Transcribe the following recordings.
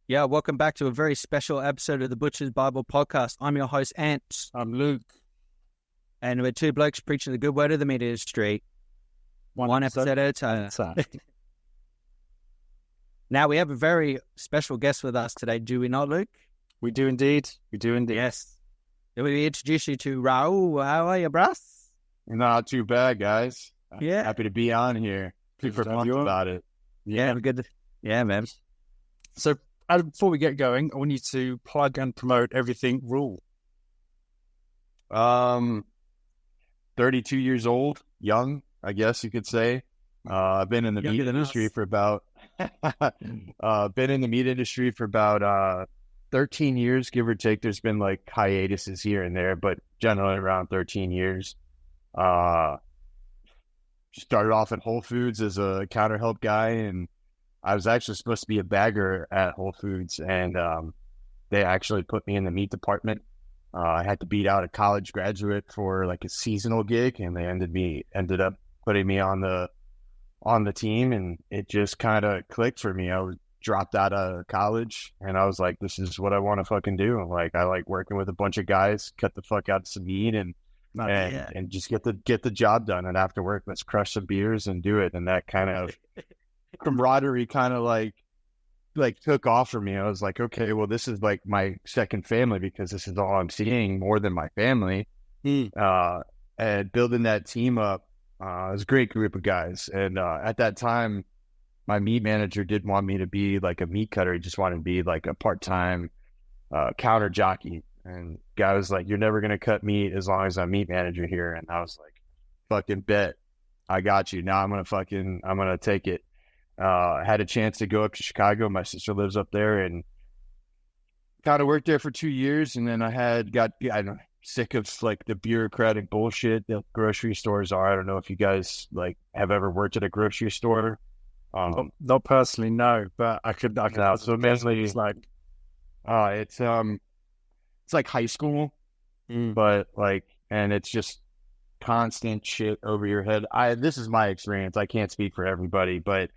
Yeah, welcome back to a very special episode of the Butcher's Bible Podcast. I'm your host, Ant. I'm Luke. And we're two blokes preaching the good word of the meat industry. One episode at a time. Now, we have a very special guest with us today, do we not, Luke? We do indeed. Yes. We introduce you to Raul. How are you, bruss? Not too bad, guys. Yeah. Happy to be on here. Super pumped about it. Yeah, good. Yeah, man. So, before we get going, I want you to plug and promote everything Raul. 32 years old, young, I guess you could say. I've been in the meat industry for about 13 years, give or take. There's been like hiatuses here and there, but generally around 13 years. Started off at Whole Foods as a counter help guy, and I was actually supposed to be a bagger at Whole Foods, and they actually put me in the meat department. I had to beat out a college graduate for like a seasonal gig, and they ended up putting me on the team, and it just kind of clicked for me. I was dropped out of college, and I was like, this is what I want to fucking do. Like, I like working with a bunch of guys, cut the fuck out some meat, and just get the job done. And after work, let's crush some beers and do it. And that kind of camaraderie kind of like took off for me. I was like, okay, well, this is like my second family, because this is all I'm seeing more than my family. And building that team up, it was a great group of guys. And at that time, my meat manager didn't want me to be like a meat cutter. He just wanted to be like a part-time counter jockey. And guy was like, you're never going to cut meat as long as I'm meat manager here. And I was like, fucking bet. I got you. Now I'm going to take it. I had a chance to go up to Chicago. My sister lives up there, and kind of worked there for 2 years. And then I got sick of like the bureaucratic bullshit that grocery stores are. I don't know if you guys like have ever worked at a grocery store. Not personally, no, but I could. No, so mainly it's like, it's like high school, but like, and it's just constant shit over your head. This is my experience. I can't speak for everybody, but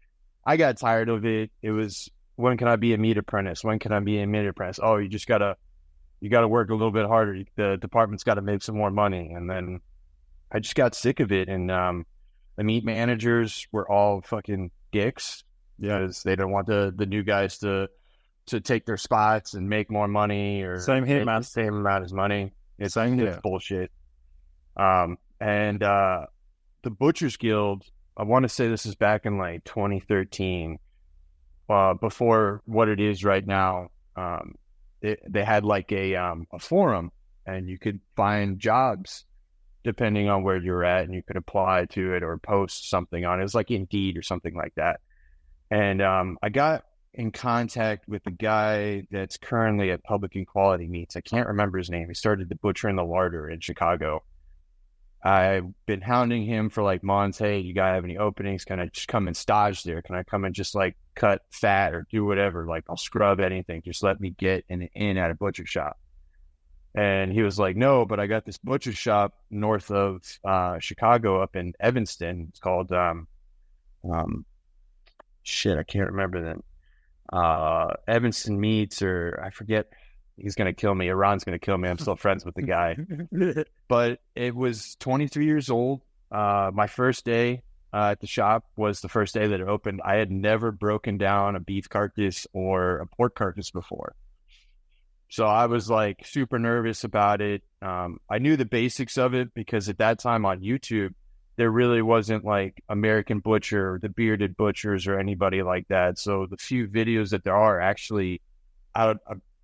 I got tired of it. It was, when can I be a meat apprentice? When can I be a meat apprentice? Oh, you gotta work a little bit harder. The department's got to make some more money. And then I just got sick of it. And the meat managers were all fucking dicks, because they don't want the new guys to take their spots and make more money, or same here, man. The same amount as money. It's bullshit. And the Butchers Guild, I want to say this is back in like 2013, before what it is right now. They had like a forum, and you could find jobs depending on where you're at, and you could apply to it or post something on it. It was like Indeed or something like that. And I got in contact with the guy that's currently at Public and Quality Meats. I can't remember his name. He started the Butcher and the Larder in Chicago. I've been hounding him for like months. Hey, you guys have any openings? Can I just come and stage there? Can I come and just like cut fat or do whatever? Like, I'll scrub anything. Just let me get in at a butcher shop. And he was like, no, but I got this butcher shop north of Chicago, up in Evanston. It's called shit, I can't remember them. Evanston Meats, or I forget. He's going to kill me. Iran's going to kill me. I'm still friends with the guy. But it was 23 years old. My first day at the shop was the first day that it opened. I had never broken down a beef carcass or a pork carcass before. So I was like super nervous about it. I knew the basics of it, because at that time on YouTube, there really wasn't like American Butcher or the Bearded Butchers or anybody like that. So the few videos that there are actually, I'm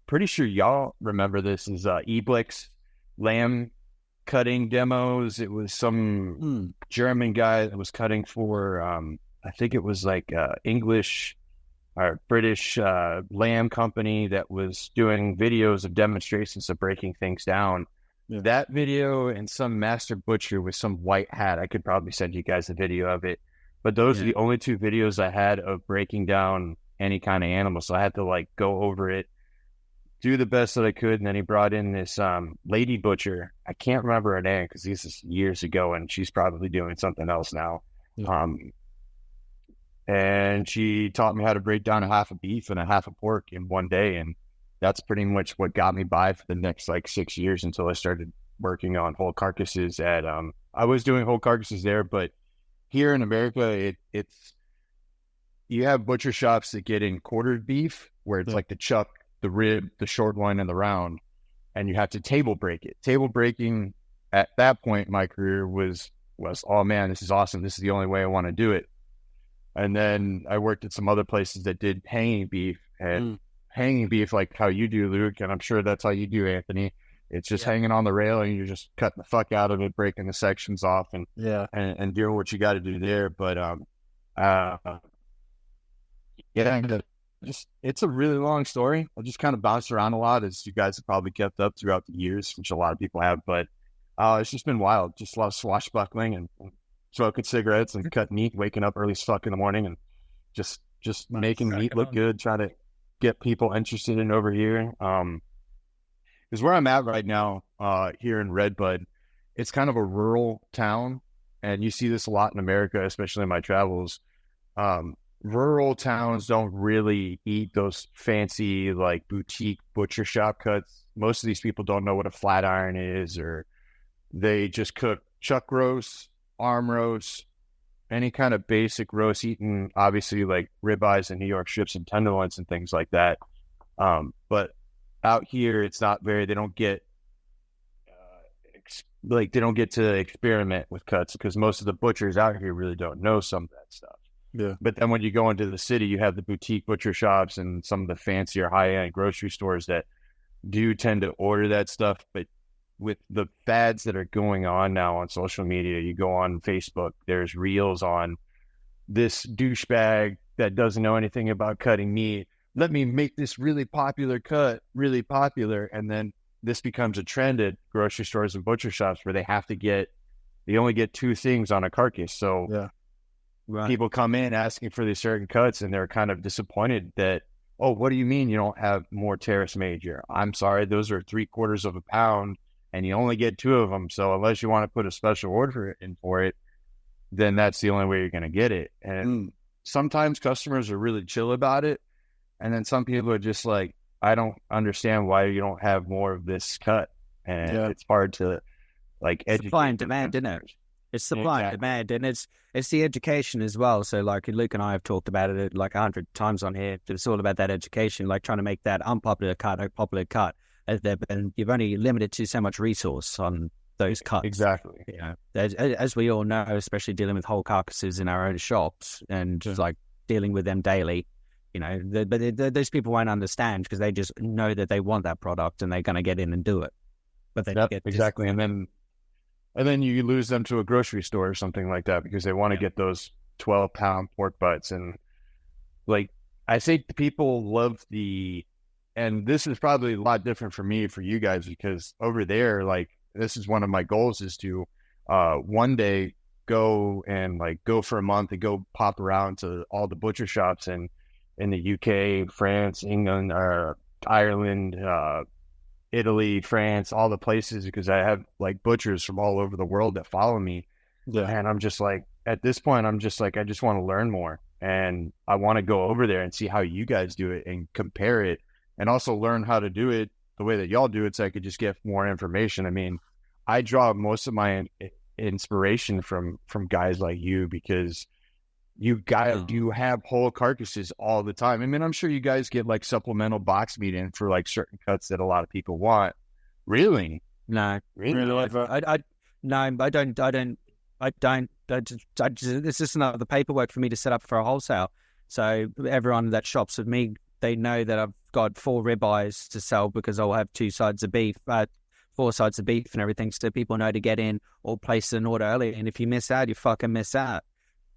pretty sure y'all remember this, is Eblix lamb cutting demos. It was some German guy that was cutting for, I think it was like English or British lamb company that was doing videos of demonstrations of breaking things down. Yeah. That video, and some master butcher with some white hat. I could probably send you guys a video of it. But those are the only two videos I had of breaking down any kind of animal. So I had to like go over it, do the best that I could. And then he brought in this lady butcher. I can't remember her name, because this is years ago, and she's probably doing something else now. Yeah. and she taught me how to break down a half a beef and a half a pork in one day. And that's pretty much what got me by for the next like 6 years until I started working on whole carcasses at, I was doing whole carcasses there, but here in America, it's, you have butcher shops that get in quartered beef where it's like the chuck, the rib, the short one, and the round, and you have to table break it. Table breaking at that point in my career was, oh man, this is awesome. This is the only way I want to do it. And then I worked at some other places that did hanging beef, and hanging beef like how you do, Luke, and I'm sure that's how you do, Anthony. It's just hanging on the rail, and you're just cutting the fuck out of it, breaking the sections off, and doing what you got to do there. But it's a really long story. I just kind of bounced around a lot, as you guys have probably kept up throughout the years, which a lot of people have. But it's just been wild. Just a lot of swashbuckling and smoking cigarettes and cutting meat, waking up early as fuck in the morning, and just making meat look good, trying to get people interested in over here. Because where I'm at right now, here in Redbud, it's kind of a rural town, and you see this a lot in America, especially in my travels. Rural towns don't really eat those fancy, like, boutique butcher shop cuts. Most of these people don't know what a flat iron is, or they just cook chuck roast, arm roast, any kind of basic roast, eating obviously like ribeyes and New York strips and tenderloins and things like that. But out here, it's not very, they don't get they don't get to experiment with cuts, because most of the butchers out here really don't know some of that stuff. Yeah. But then when you go into the city, you have the boutique butcher shops and some of the fancier high-end grocery stores that do tend to order that stuff. But with the fads that are going on now on social media, you go on Facebook, there's reels on this douchebag that doesn't know anything about cutting meat. Let me make this really popular cut, really popular. And then this becomes a trend at grocery stores and butcher shops where they only get two things on a carcass. So people come in asking for these certain cuts, and they're kind of disappointed that, oh, what do you mean you don't have more terrace major? I'm sorry, those are 3/4 of a pound, and you only get two of them. So unless you want to put a special order in for it, then that's the only way you're going to get it. And sometimes customers are really chill about it. And then some people are just like, I don't understand why you don't have more of this cut. And it's hard to like educate. Supply and demand, isn't it? It's supply and demand, and it's the education as well. So like Luke and I have talked about it like 100 times on here. It's all about that education, like trying to make that unpopular cut a popular cut. And you've only limited to so much resource on those cuts. Exactly. You know, as we all know, especially dealing with whole carcasses in our own shops and just like dealing with them daily, you know, those people won't understand because they just know that they want that product and they're going to get in and do it. But they get exactly. And then you lose them to a grocery store or something like that because they want to get those 12-pound pork butts. And like, I think the people love and this is probably a lot different for me, for you guys, because over there, like, this is one of my goals is to one day go for a month and go pop around to all the butcher shops in the UK, France, England, Ireland, Italy, France, all the places, because I have like butchers from all over the world that follow me. Yeah. And I'm just like, at this point, I'm just like, I just want to learn more. And I want to go over there and see how you guys do it and compare it, and also learn how to do it the way that y'all do it, so I could just get more information. I mean, I draw most of my inspiration from guys like you, because you have whole carcasses all the time. I mean, I'm sure you guys get like supplemental box meat in for like certain cuts that a lot of people want. Really? No, really? I don't. This is not the paperwork for me to set up for a wholesale. So everyone that shops with me, they know that I've got 4 ribeyes to sell because I'll have 2 sides of beef, 4 sides of beef and everything. So people know to get in or place an order early. And if you miss out, you fucking miss out.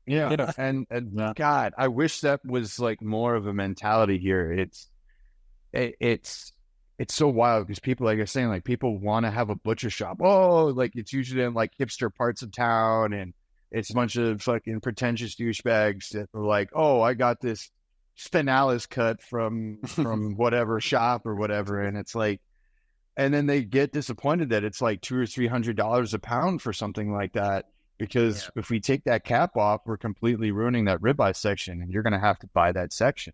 Yeah. And God, I wish that was like more of a mentality here. It's so wild because people, like I was saying, like people want to have a butcher shop. Oh, like it's usually in like hipster parts of town, and it's a bunch of fucking pretentious douchebags that are like, oh, I got this spinalis cut from whatever shop or whatever, and it's like, and then they get disappointed that it's like $200 or $300 a pound for something like that. because if we take that cap off, we're completely ruining that ribeye section, and you're going to have to buy that section.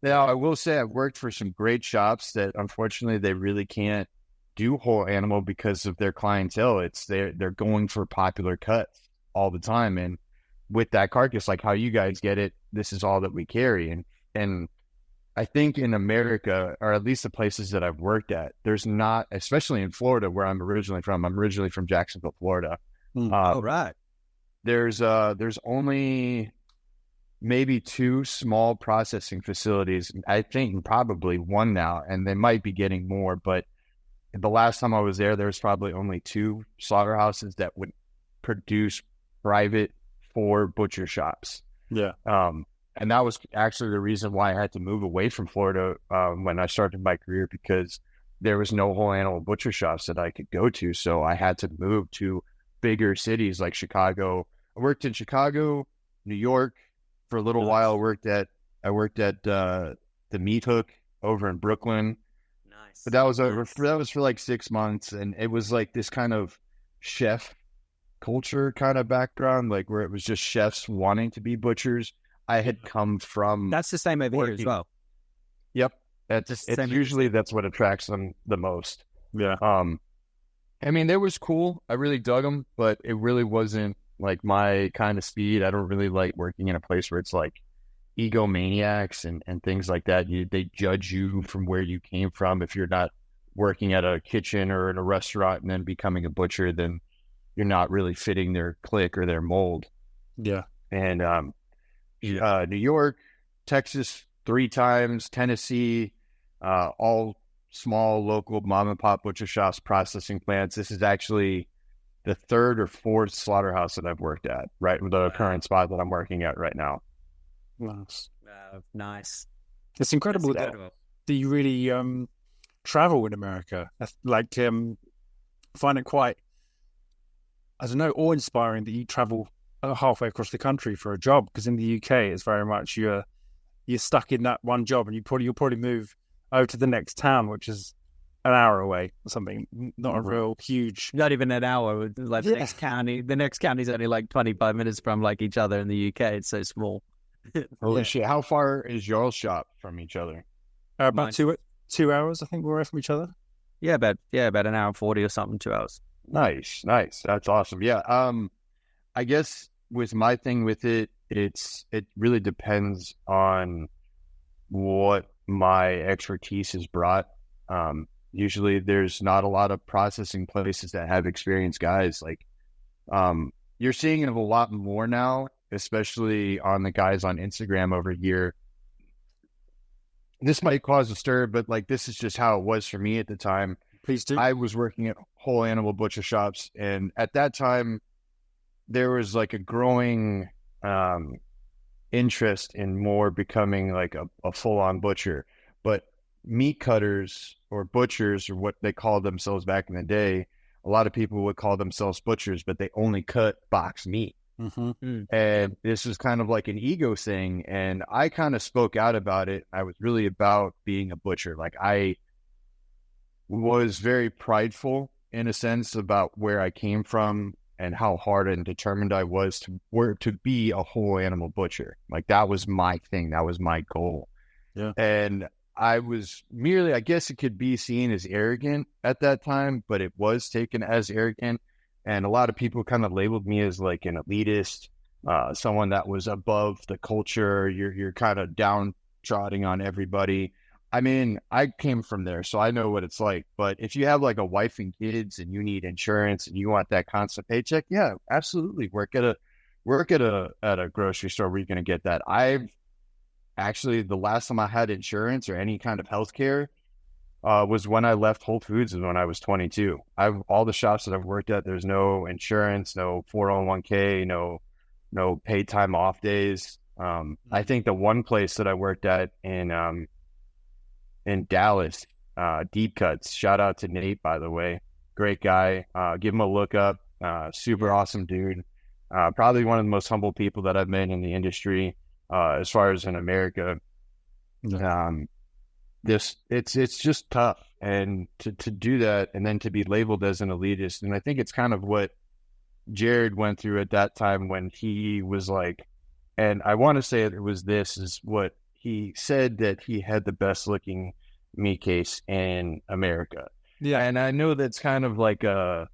Now, I will say I've worked for some great shops that unfortunately they really can't do whole animal because of their clientele. They're going for popular cuts all the time, and with that carcass, like how you guys get it, this is all that we carry. And I think in America, or at least the places that I've worked at, there's not, especially in Florida, where I'm originally from. I'm originally from Jacksonville, Florida. Right. There's only maybe 2 small processing facilities. I think probably 1 now, and they might be getting more. But the last time I was there was probably only 2 slaughterhouses that would produce private for butcher shops. Yeah. And that was actually the reason why I had to move away from Florida when I started my career, because there was no whole animal butcher shops that I could go to. So I had to move to bigger cities like Chicago. I worked in Chicago, New York for a little while. I worked at the Meat Hook over in Brooklyn. Nice. But that was for like 6 months, and it was like this kind of chef culture kind of background, like where it was just chefs wanting to be butchers. I had come from. That's the same over here as well. Yep, it's usually that's what attracts them the most. Yeah. I mean, they was cool. I really dug them, but it really wasn't like my kind of speed. I don't really like working in a place where it's like egomaniacs and things like that. They judge you from where you came from. If you're not working at a kitchen or in a restaurant and then becoming a butcher, then you're not really fitting their clique or their mold. Yeah. And New York, Texas 3 times, Tennessee, all small local mom and pop butcher shops, processing plants. This is actually the 3rd or 4th slaughterhouse that I've worked at, right? The current spot that I'm working at right now. Nice. Nice. It's incredible that you really travel in America. Like, find it quite, I don't know, awe-inspiring that you travel halfway across the country for a job, because in the UK it's very much you're stuck in that one job, and you'll probably move over to the next town, which is an hour away or something. Not a real huge. Not even an hour. Like the next county. The next county is only like 25 minutes from like each other in the UK. It's so small. Holy shit! How far is your shop from each other? About 2 hours, I think, we're away from each other. Yeah, about an hour and 40 or something. 2 hours. Nice. That's awesome. Yeah. I guess with my thing with it really depends on what my expertise has brought. Usually there's not a lot of processing places that have experienced guys. Like, you're seeing it a lot more now, especially on the guys on Instagram over here. This might cause a stir, but like, this is just how it was for me at the time. Please do. I was working at whole animal butcher shops, and at that time there was like a growing interest in more becoming like a full-on butcher. But meat cutters or butchers, or what they called themselves back in the day, a lot of people would call themselves butchers, but they only cut box meat. Mm-hmm. And this was kind of like an ego thing, and I kind of spoke out about it. I was really about being a butcher. Like, I was very prideful in a sense about where I came from and how hard and determined I was to be a whole animal butcher. Like, that was my thing. That was my goal. Yeah. And I was merely, I guess it could be seen as arrogant at that time, but it was taken as arrogant. And a lot of people kind of labeled me as like an elitist, someone that was above the culture. You're kind of downtrodden on everybody. I mean, I came from there, so I know what it's like. But if you have like a wife and kids and you need insurance and you want that constant paycheck, yeah, absolutely. Work at a grocery store where you're going to get that. I've actually, the last time I had insurance or any kind of health care was when I left Whole Foods, and when I was 22. All the shops that I've worked at, there's no insurance, no 401k, no paid time off days. I think the one place that I worked at in Dallas, Deep Cuts, shout out to Nate, by the way, great guy. Give him a look up. Super awesome dude. Probably one of the most humble people that I've met in the industry, as far as in America. It's just tough, and to do that and then to be labeled as an elitist. And I think it's kind of what Jared went through at that time when he was like, and I want to say it was this is what he said, that he had the best looking meat case in America. Yeah. And I know that's kind of like a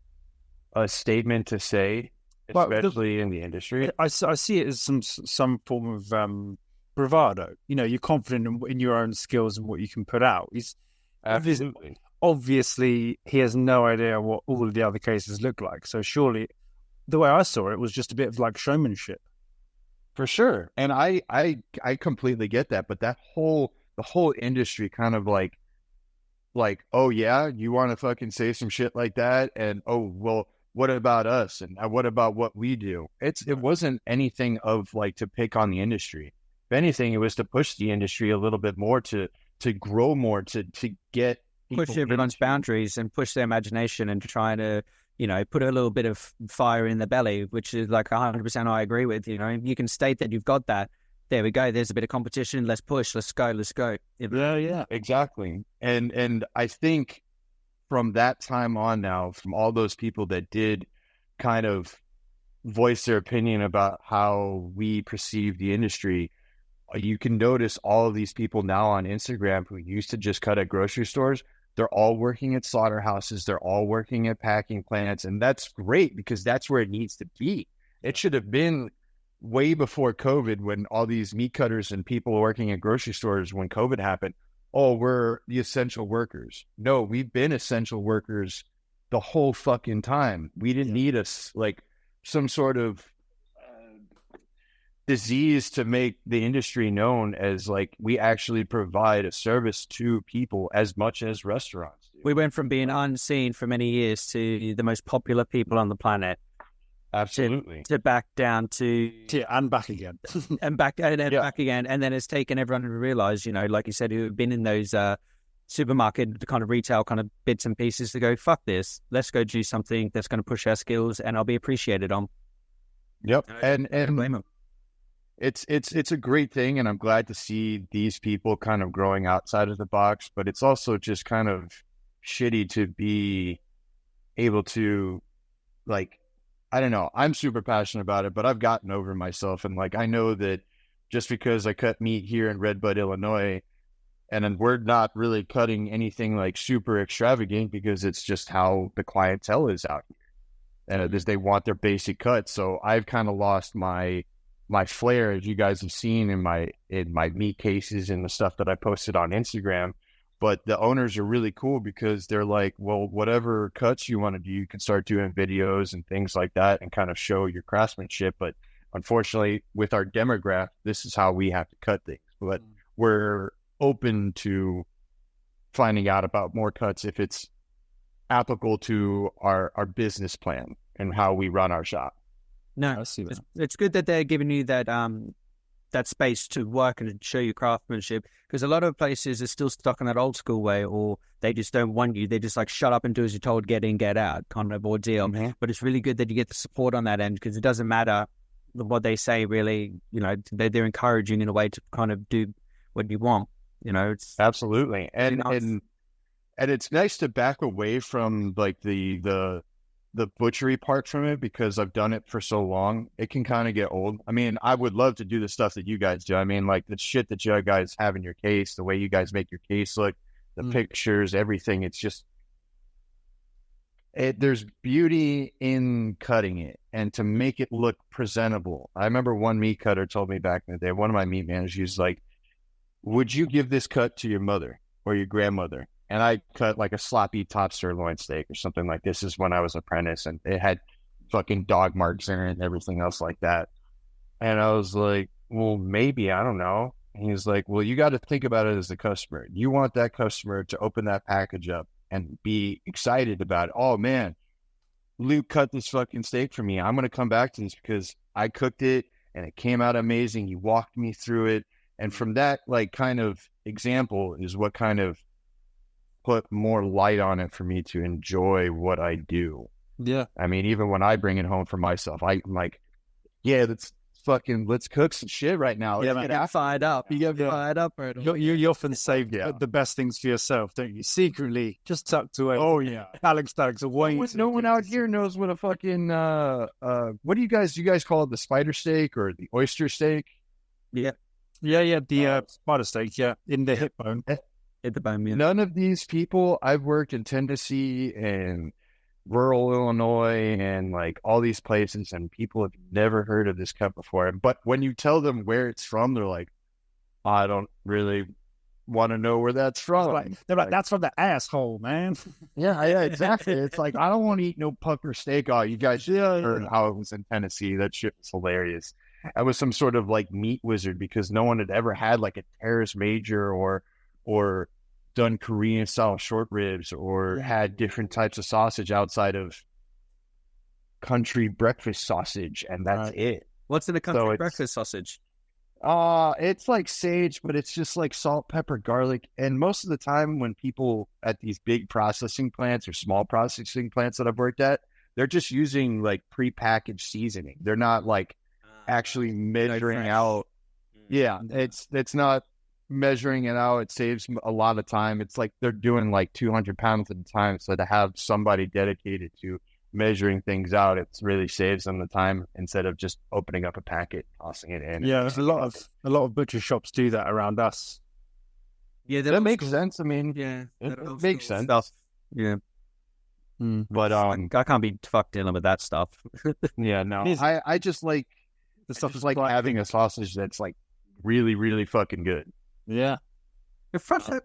statement to say, especially in the industry. I see it as some form of bravado. You know, you're confident in your own skills and what you can put out. Absolutely. Obviously, he has no idea what all of the other cases look like. So surely, the way I saw it was just a bit of like showmanship. For sure. And I completely get that. But the whole industry kind of like, oh yeah, you want to fucking say some shit like that? And oh, well, what about us? And what about what we do? It wasn't anything of like to pick on the industry. If anything, it was to push the industry a little bit more, to grow more, to get push everyone's boundaries and push their imagination and trying to, you know, put a little bit of fire in the belly, which is like 100% I agree with. You know, you can state that you've got that. There we go. There's a bit of competition. Let's push. Let's go. Yeah, exactly. And I think from that time on now, from all those people that did kind of voice their opinion about how we perceive the industry, you can notice all of these people now on Instagram who used to just cut at grocery stores. They're all working at slaughterhouses. They're all working at packing plants. And that's great because that's where it needs to be. It should have been way before COVID, when all these meat cutters and people working at grocery stores, when COVID happened, oh, we're the essential workers. No, we've been essential workers the whole fucking time. We didn't need us like some sort of disease to make the industry known as like we actually provide a service to people as much as restaurants do. We went from being unseen for many years to the most popular people on the planet. Absolutely. To back down to and back again. and back again. And then it's taken everyone to realize, you know, like you said, who have been in those supermarket kind of retail kind of bits and pieces, to go, fuck this, let's go do something that's going to push our skills and I'll be appreciated on. Yep. And blame them. It's a great thing, and I'm glad to see these people kind of growing outside of the box, but it's also just kind of shitty to be able to, like, I don't know, I'm super passionate about it, but I've gotten over myself, and like I know that just because I cut meat here in Redbud, Illinois, and we're not really cutting anything like super extravagant because it's just how the clientele is out here, and they want their basic cut. So I've kind of lost my flair, as you guys have seen in my meat cases and the stuff that I posted on Instagram. But the owners are really cool because they're like, well, whatever cuts you want to do, you can start doing videos and things like that and kind of show your craftsmanship. But unfortunately, with our demographic, this is how we have to cut things. But we're open to finding out about more cuts if it's applicable to our business plan and how we run our shop. No, it's good that they're giving you that that space to work and show your craftsmanship, because a lot of places are still stuck in that old school way, or they just don't want you. They just like shut up and do as you're told, get in, get out kind of ordeal. Mm-hmm. But it's really good that you get the support on that end, because it doesn't matter what they say, really. You know, they're encouraging in a way to kind of do what you want. You know, it's absolutely and it's nice to back away from like the butchery part from it, because I've done it for so long. It can kind of get old. I mean, I would love to do the stuff that you guys do. I mean, like the shit that you guys have in your case, the way you guys make your case look, the pictures, everything. It's just, there's beauty in cutting it and to make it look presentable. I remember one meat cutter told me back in the day, one of my meat managers was like, would you give this cut to your mother or your grandmother? And I cut like a sloppy top sirloin steak or something like this. Is when I was an apprentice, and it had fucking dog marks in it and everything else like that. And I was like, well, maybe, I don't know. And he's like, well, you got to think about it as the customer. You want that customer to open that package up and be excited about it. Oh man, Luke cut this fucking steak for me. I'm going to come back to this because I cooked it and it came out amazing. He walked me through it. And from that, like, kind of example is what kind of put more light on it for me to enjoy what I do. Yeah. I mean, even when I bring it home for myself, I'm like, yeah, that's let's cook some shit right now. Yeah, man, get fired up. You get fired up. Right? You often save the best things for yourself, don't you? Secretly, just tucked away. Oh yeah, Alex away. No one out here knows what a fucking what do you guys call it? The spider steak or the oyster steak? Yeah. The spider steak. Yeah, in the hip bone. Hit the bone. Yeah. None of these people. I've worked in Tennessee and rural Illinois and like all these places, and people have never heard of this cut before. But when you tell them where it's from, they're like, I don't really want to know where that's from. They're like, that's from the asshole, man. Yeah, exactly. It's like, I don't want to eat no pucker steak. Oh, you guys heard how it was in Tennessee. That shit was hilarious. I was some sort of like meat wizard because no one had ever had like a terrace major or done Korean style short ribs or had different types of sausage outside of country breakfast sausage, and that's it. What's in a country breakfast sausage? It's like sage, but it's just like salt, pepper, garlic. And most of the time when people at these big processing plants or small processing plants that I've worked at, they're just using like prepackaged seasoning. They're not like actually measuring out. Yeah, it's not measuring it out. It saves a lot of time. It's like they're doing like 200 pounds at a time. So to have somebody dedicated to measuring things out, it really saves them the time instead of just opening up a packet, tossing it in. Yeah, there's a lot of butcher shops do that around us. Yeah, that makes sense. I mean, it makes sense. Stuff. Yeah. But I can't be fucked dealing with that stuff. Yeah, no. I just like the stuff is like having a sausage that's like really, really fucking good. Yeah.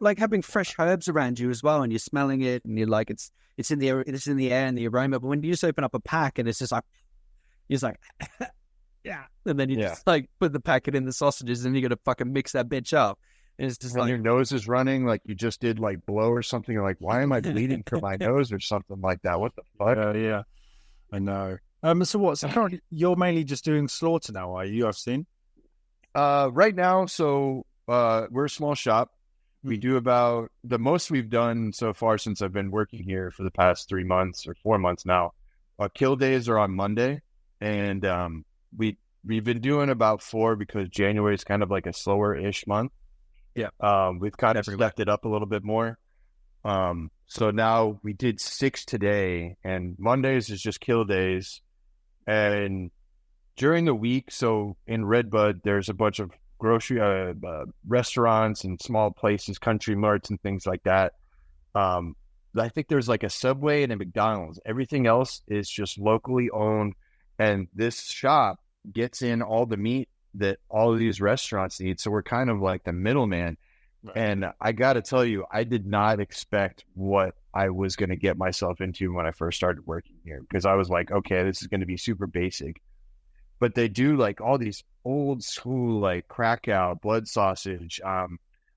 Like having fresh herbs around you as well, and you're smelling it, and you're like, it's in the air and the aroma. But when you just open up a pack, and it's just like, you're just like, yeah, and then you just like put the packet in the sausages, and you got to fucking mix that bitch up. And it's just when like your nose is running, like you just did like blow or something. You're like, why am I bleeding from my nose or something like that? What the fuck? Yeah, I know. So what? So currently, you're mainly just doing slaughter now, are you? I've seen. Right now, so we're a small shop. We do about the most we've done so far since I've been working here for the past 3 months or 4 months now. Kill days are on Monday, and we've been doing about 4 because January is kind of like a slower-ish month. Yeah. We've kind of stepped it up a little bit more. So now we did 6 today, and Mondays is just kill days. And during the week, so in Redbud, there's a bunch of grocery restaurants and small places, country marts and things like that. I think there's like a Subway and a McDonald's. Everything else is just locally owned, and this shop gets in all the meat that all of these restaurants need. So we're kind of like the middleman. Right. And I got to tell you, I did not expect what I was going to get myself into when I first started working here, because I was like, okay, this is going to be super basic. But they do like all these old school, like Krakow, blood sausage, a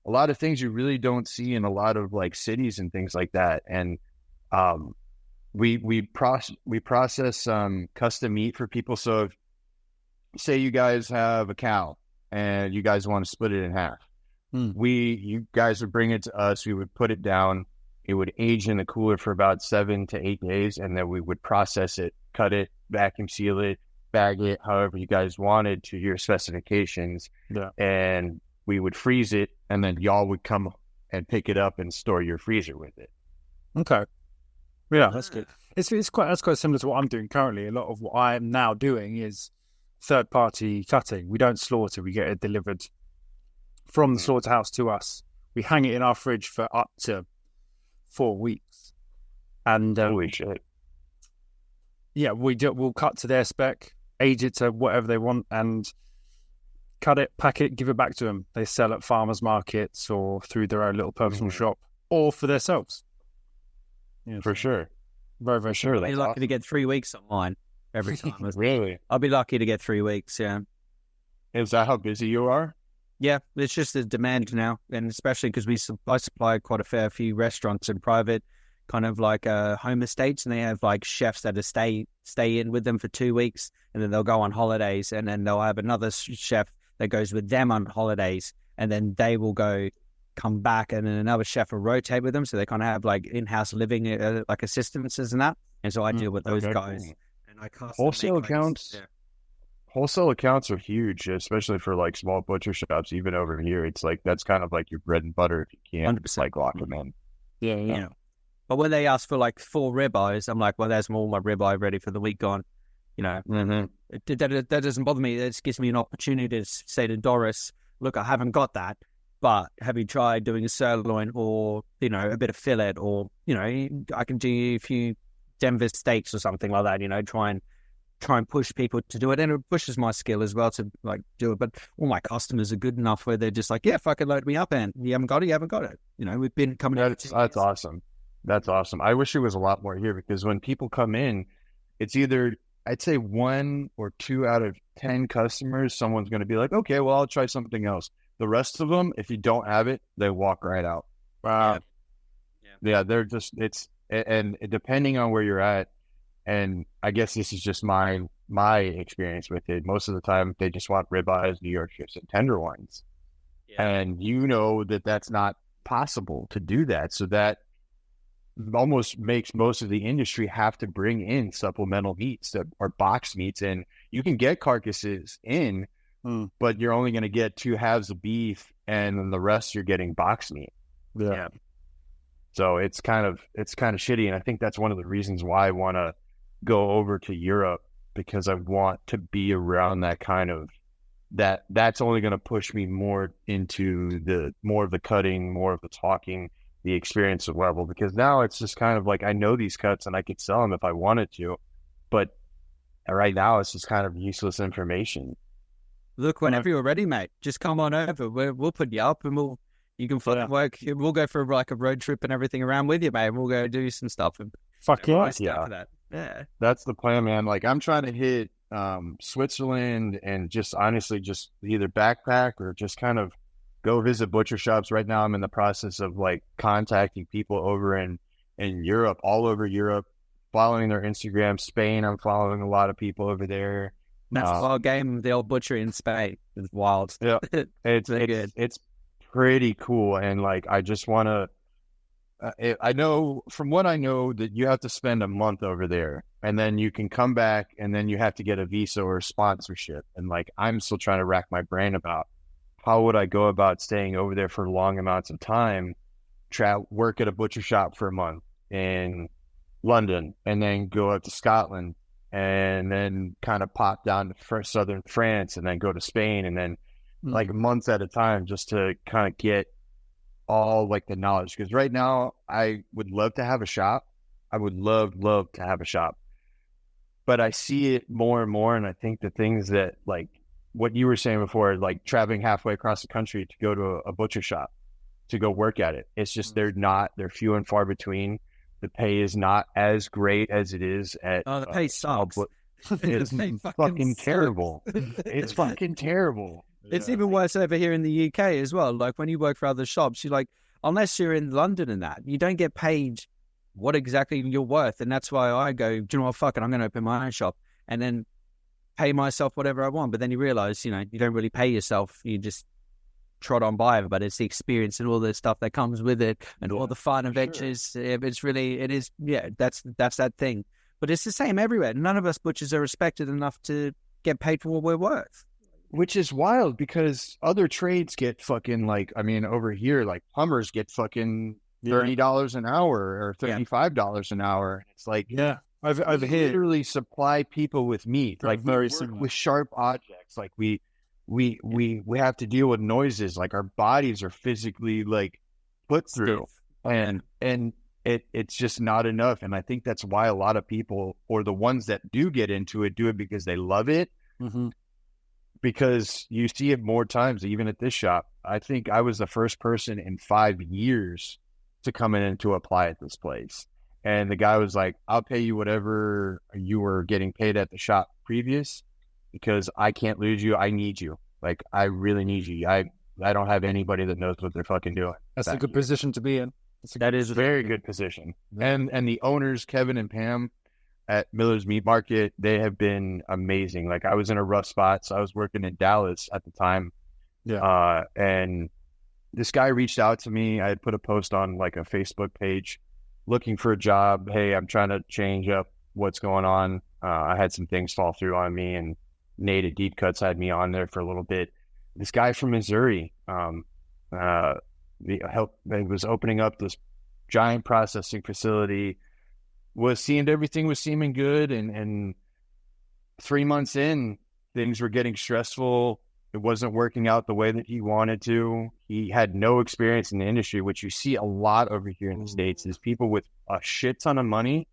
lot of things you really don't see in a lot of like cities and things like that. And we process custom meat for people. So if, say you guys have a cow and you guys want to split it in half, you guys would bring it to us. We would put it down. It would age in the cooler for about 7 to 8 days, and then we would process it, cut it, vacuum seal it, bag it, however you guys wanted to your specifications. Yeah. And we would freeze it, and then y'all would come and pick it up and store your freezer with it. Okay. Yeah, that's good. That's quite similar to what I'm doing currently. A lot of what I'm now doing is third-party cutting. We don't slaughter. We get it delivered from the slaughterhouse to us. We hang it in our fridge for up to 4 weeks. And holy shit. Yeah, we'll cut to their spec, age it to whatever they want, and cut it, pack it, give it back to them. They sell at farmers markets or through their own little personal shop, or for themselves. Yeah, for sure. Very, very sure. I'll be lucky to get 3 weeks on mine every time. Really? I'll be lucky to get 3 weeks, yeah. Is that how busy you are? Yeah, it's just the demand now, and especially because I supply quite a fair few restaurants and private kind of like home estates, and they have like chefs that stay in with them for 2 weeks, and then they'll go on holidays, and then they'll have another chef that goes with them on holidays, and then they will come back, and then another chef will rotate with them, so they kind of have like in-house living like assistances and that, and so I deal with those guys. Cool. And I cast wholesale accounts. Yeah. wholesale accounts are huge, especially for like small butcher shops. Even over here, it's like that's kind of like your bread and butter if you can't 100%. like lock them in. Yeah. But when they ask for like 4 ribeyes, I'm like, well, there's all my ribeye ready for the week gone. That doesn't bother me. It just gives me an opportunity to say to Doris, look, I haven't got that, but have you tried doing a sirloin or, a bit of fillet, or, I can do a few Denver steaks or something like that, try and push people to do it. And it pushes my skill as well to like do it. But all my customers are good enough where they're just like, yeah, fucking load me up, and you haven't got it. We've been coming in. That's awesome. That's awesome. I wish it was a lot more here, because when people come in, it's either, I'd say 1 or 2 out of 10 customers, someone's going to be like, okay, well, I'll try something else. The rest of them, if you don't have it, they walk right out. Wow. Yeah, they're just, and depending on where you're at, and I guess this is just my experience with it, most of the time they just want ribeyes, New York strips, and tenderloins. Yeah. And that's not possible to do that. So that almost makes most of the industry have to bring in supplemental meats that are box meats, and you can get carcasses in, but you're only going to get 2 halves of beef, and then the rest you're getting box meat. Yeah. So it's kind of shitty, and I think that's one of the reasons why I want to go over to Europe, because I want to be around that kind of that's only going to push me more into more of the cutting, more of the talking, the experience level, because now it's just kind of like I know these cuts and I could sell them if I wanted to, but right now it's just kind of useless information. Look, whenever you're ready, mate, just come on over. We'll put you up, and you can fucking work. We'll go for like a road trip and everything around with you, mate. We'll go do some stuff. And, fuck yeah, for that. Yeah, that's the plan, man. Like I'm trying to hit Switzerland and just honestly just either backpack or just kind of go visit butcher shops. Right now I'm in the process of like contacting people over in Europe, all over Europe, following their Instagram. Spain, I'm following a lot of people over there. That's a wild game. The old butcher in Spain is wild. Yeah, it's pretty cool. And like I just want to I know from what I know that you have to spend a month over there, and then you can come back, and then you have to get a visa or a sponsorship. And like I'm still trying to rack my brain about how would I go about staying over there for long amounts of time, work at a butcher shop for a month in London, and then go up to Scotland, and then kind of pop down to southern France, and then go to Spain, and then like months at a time, just to kind of get all like the knowledge. Because right now I would love to have a shop. I would love to have a shop, but I see it more and more. And I think the things that like what you were saying before, like traveling halfway across the country to go to a butcher shop to go work at it, it's just they're few and far between. The pay is not as great as it is at the pay sucks. It's fucking terrible. It's fucking terrible. It's even worse over here in the UK as well. Like when you work for other shops, you're like, unless you're in London and that, you don't get paid what exactly you're worth. And that's why I go, do you know what, fuck it, I'm going to open my own shop and then pay myself whatever I want. But then you realize, you don't really pay yourself. You just trot on by it, but it's the experience and all the stuff that comes with it and all the fun adventures. Sure. That's that thing. But it's the same everywhere. None of us butchers are respected enough to get paid for what we're worth. Which is wild, because other trades get fucking like, I mean, over here, like plumbers get fucking $30 an hour or $35 an hour. It's like, I've literally supply people with meat, like very similar with sharp objects. Like we have to deal with noises. Like our bodies are physically like put through, and it's just not enough. And I think that's why a lot of people, or the ones that do get into it, do it because they love it. Mm-hmm. Because you see it more times, even at this shop. I think I was the first person in 5 years to come in and to apply at this place. And the guy was like, I'll pay you whatever you were getting paid at the shop previous, because I can't lose you. I need you. Like, I really need you. I don't have anybody that knows what they're fucking doing. That's a good position to be in. That is a very good position. And the owners, Kevin and Pam, at Miller's Meat Market, they have been amazing. Like I was in a rough spot, so I was working in Dallas at the time. Yeah. And this guy reached out to me. I had put a post on like a Facebook page looking for a job. Hey, I'm trying to change up what's going on. I had some things fall through on me, and Nate at Deep Cuts had me on there for a little bit. This guy from Missouri, was opening up this giant processing facility, everything was seeming good. And 3 months in, things were getting stressful. It wasn't working out the way that he wanted to. He had no experience in the industry, which you see a lot over here in the States, is people with a shit ton of money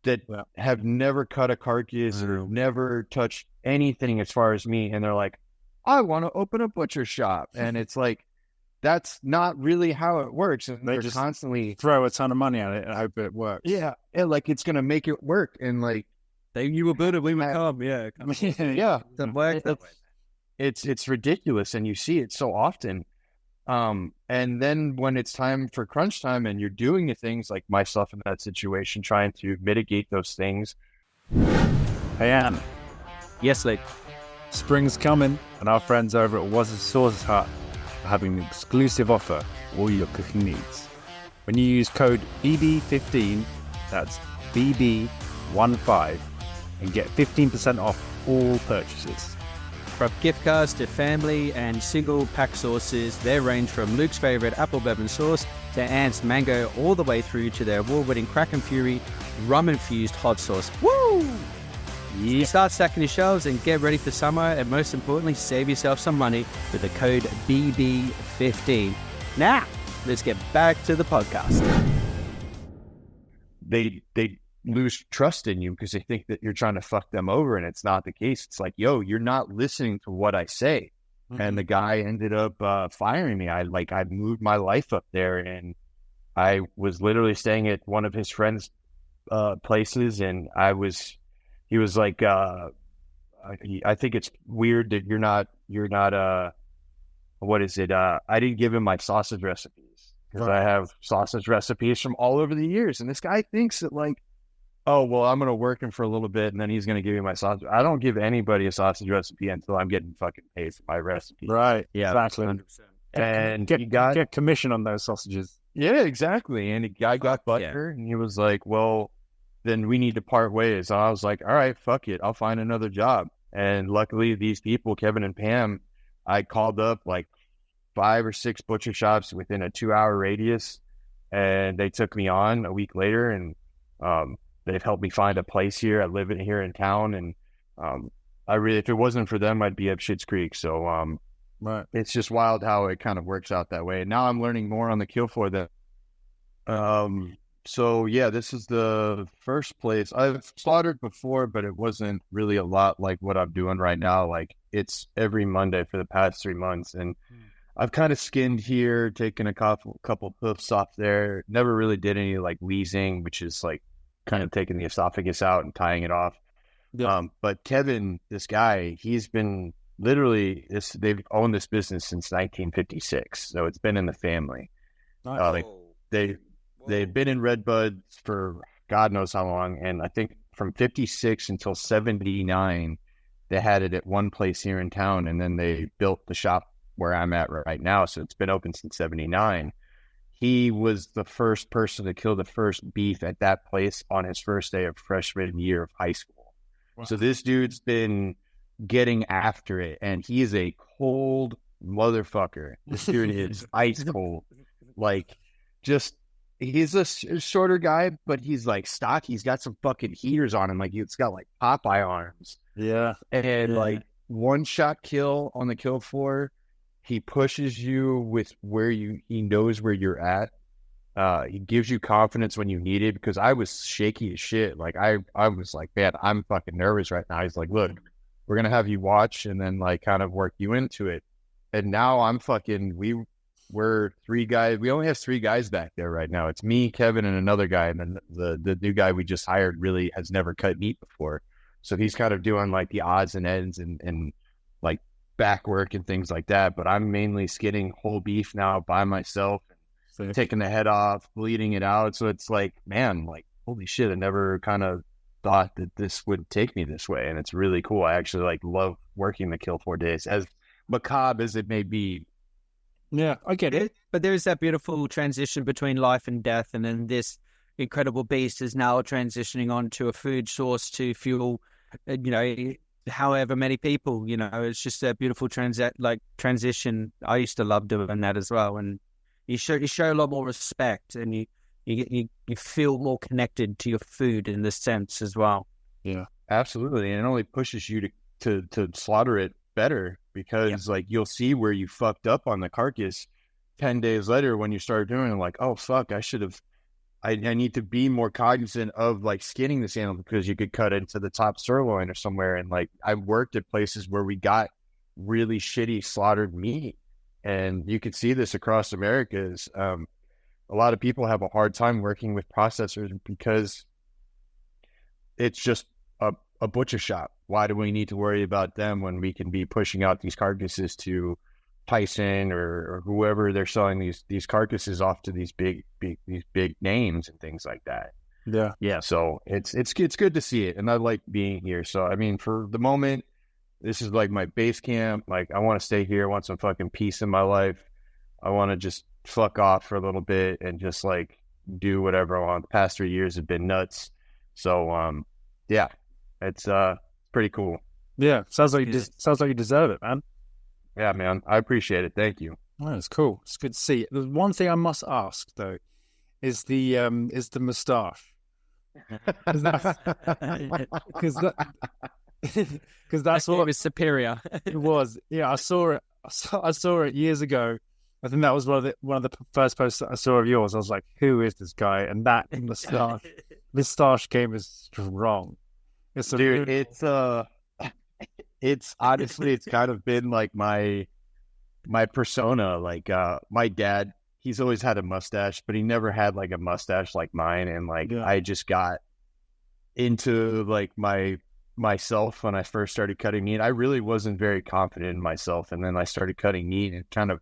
that have never cut a carcass or never touched anything as far as me. And they're like, I want to open a butcher shop. And it's like, that's not really how it works. And they just constantly throw a ton of money at it and hope it works. Yeah. And like, it's going to make it work. And like, you will build it, we will come. Yeah. Yeah. Doesn't work that way. It's ridiculous. And you see it so often. And then when it's time for crunch time and you're doing the things like myself in that situation, trying to mitigate those things. Hey, Anne. Yes, Lee. Spring's coming, and our friends over at Was Sauce Hut are having an exclusive offer for all your cooking needs. When you use code BB15, that's BB15, and get 15% off all purchases. From gift cards to family and single pack sauces, they range from Luke's favorite apple bourbon sauce to Ant's mango, all the way through to their award-winning Crack and Fury rum-infused hot sauce. Woo! Yeah. Start stacking your shelves and get ready for summer, and most importantly, save yourself some money with the code BB15. Now, let's get back to the podcast. They lose trust in you because they think that you're trying to fuck them over, and it's not the case. It's like, yo, you're not listening to what I say. Mm-hmm. And the guy ended up firing me. I moved my life up there, and I was literally staying at one of his friends' places, and he was like, I think it's weird that you're not what is it? I didn't give him my sausage recipes because I have sausage recipes from all over the years. And this guy thinks that like, oh, well, I'm going to work him for a little bit and then he's going to give me my sausage. I don't give anybody a sausage recipe until I'm getting fucking paid for my recipe. Right. Yeah. Exactly. 100%. And get commission on those sausages. Yeah, exactly. And the guy got butthurt and he was like, well, then we need to part ways. And I was like, all right, fuck it. I'll find another job. And luckily these people, Kevin and Pam, I called up like 5 or 6 butcher shops within a 2-hour radius, and they took me on a week later, and they've helped me find a place here. I live here in town, and if it wasn't for them, I'd be up Schitt's Creek. So right. It's just wild how it kind of works out that way. Now I'm learning more on the kill floor than so yeah, this is the first place. I've slaughtered before, but it wasn't really a lot like what I'm doing right now. Like it's every Monday for the past 3 months, and I've kind of skinned here, taken a couple hoofs off there. Never really did any like wheezing, which is like kind of taking the esophagus out and tying it off. Yeah. But Kevin, this guy, he's been literally they've owned this business since 1956, so it's been in the family. Nice. They've been in Redbud for God knows how long, and I think from 56 until 79, they had it at one place here in town, and then they built the shop where I'm at right now, so it's been open since 79. He was the first person to kill the first beef at that place on his first day of freshman year of high school. Wow. So this dude's been getting after it, and he is a cold motherfucker. This dude is ice cold. Like, just... He's a shorter guy, but he's like stock. He's got some fucking heaters on him. Like it's got like Popeye arms. Yeah. And like one shot kill on the kill floor. He pushes you with he knows where you're at. He gives you confidence when you need it, because I was shaky as shit. Like I was like, man, I'm fucking nervous right now. He's like, look, we're going to have you watch and then like kind of work you into it. And now I'm fucking, we're 3 guys. We only have 3 guys back there right now. It's me, Kevin, and another guy. And then the new guy we just hired really has never cut meat before. So he's kind of doing like the odds and ends and like back work and things like that. But I'm mainly skinning whole beef now by myself, taking the head off, bleeding it out. So it's like, man, like, holy shit, I never kind of thought that this would take me this way. And it's really cool. I actually like love working the kill 4 days, as macabre as it may be. Yeah, I get it. But there is that beautiful transition between life and death, and then this incredible beast is now transitioning on to a food source to fuel, however many people, it's just a beautiful transition. I used to love doing that as well. And you show a lot more respect, and you feel more connected to your food in this sense as well. Yeah, absolutely. And it only pushes you to slaughter it better, because like you'll see where you fucked up on the carcass 10 days later when you start doing it, like, oh fuck, I need to be more cognizant of like skinning this animal, because you could cut into the top sirloin or somewhere. And like I worked at places where we got really shitty slaughtered meat, and you could see this across Americas. A lot of people have a hard time working with processors because it's just a butcher shop. Why do we need to worry about them when we can be pushing out these carcasses to Tyson or whoever they're selling these carcasses off to these big names and things like that. Yeah. So it's good to see it, and I like being here. So I mean, for the moment, this is like my base camp. Like I want to stay here. I want some fucking peace in my life. I want to just fuck off for a little bit and just like do whatever I want. The past 3 years have been nuts. So yeah, it's pretty cool. Yeah, sounds like you deserve it, man. Yeah, man, I appreciate it. Thank you. Oh, it's cool. It's good to see. The one thing I must ask though is the moustache, because that's what it was superior. It was. Yeah, I saw it. I saw it years ago. I think that was one of the first posts that I saw of yours. I was like, "Who is this guy?" And that moustache game is strong. It's honestly, it's kind of been like my persona. Like my dad, he's always had a mustache, but he never had like a mustache like mine. And like I just got into like myself when I first started cutting meat. I really wasn't very confident in myself, and then I started cutting meat, and it kind of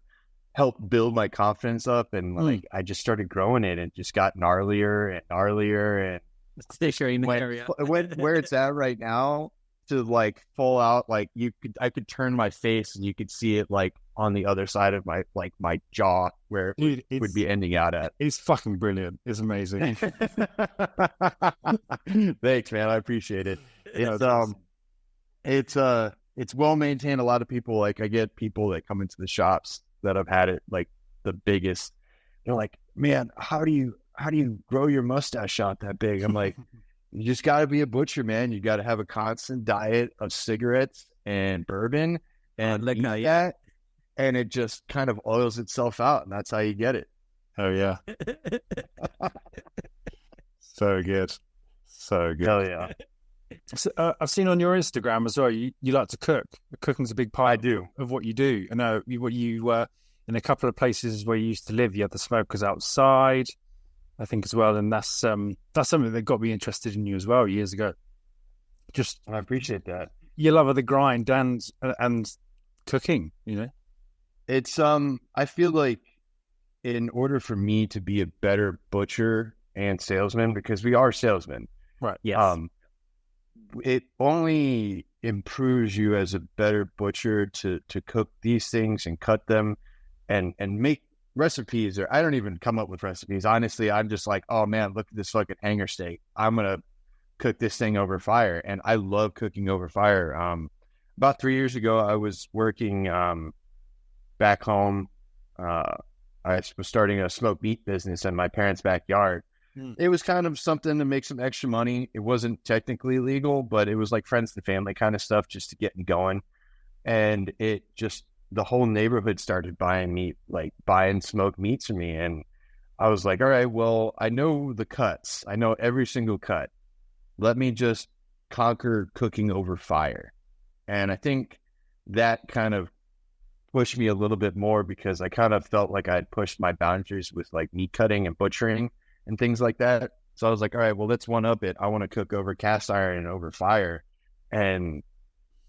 helped build my confidence up. And like I just started growing it, and just got gnarlier and gnarlier. And thicker in the area. Where it's at right now, to like full out, like I could turn my face and you could see it like on the other side of my jaw where it would be ending out at. It's fucking brilliant. It's amazing. Thanks, man. I appreciate it. It's well maintained. A lot of people, like I get people that come into the shops that have had it like the biggest. They're like, man, how do you grow your mustache out that big? I'm like, you just got to be a butcher, man. You got to have a constant diet of cigarettes and bourbon and that, and it just kind of oils itself out, and that's how you get it. Oh yeah. So good. Hell yeah. So, I've seen on your Instagram as well, you like to cook. Cooking's a big part of what you do. I know you in a couple of places where you used to live, you had the smokers outside, I think, as well, and that's something that got me interested in you as well years ago. I appreciate that. Your love of the grind and cooking, It's I feel like in order for me to be a better butcher and salesman, because we are salesmen, right? Yes. It only improves you as a better butcher to cook these things and cut them and make recipes. Or I don't even come up with recipes. Honestly, I'm just like, oh man, look at this fucking hanger steak. I'm going to cook this thing over fire. And I love cooking over fire. About 3 years ago, I was working back home. I was starting a smoked meat business in my parents' backyard. It was kind of something to make some extra money. It wasn't technically legal, but it was like friends and family kind of stuff just to get me going. And the whole neighborhood started buying meat, like buying smoked meats from me. And I was like, all right, well, I know the cuts. I know every single cut. Let me just conquer cooking over fire. And I think that kind of pushed me a little bit more, because I kind of felt like I had pushed my boundaries with like meat cutting and butchering and things like that. So I was like, all right, well, let's one up it. I want to cook over cast iron and over fire. And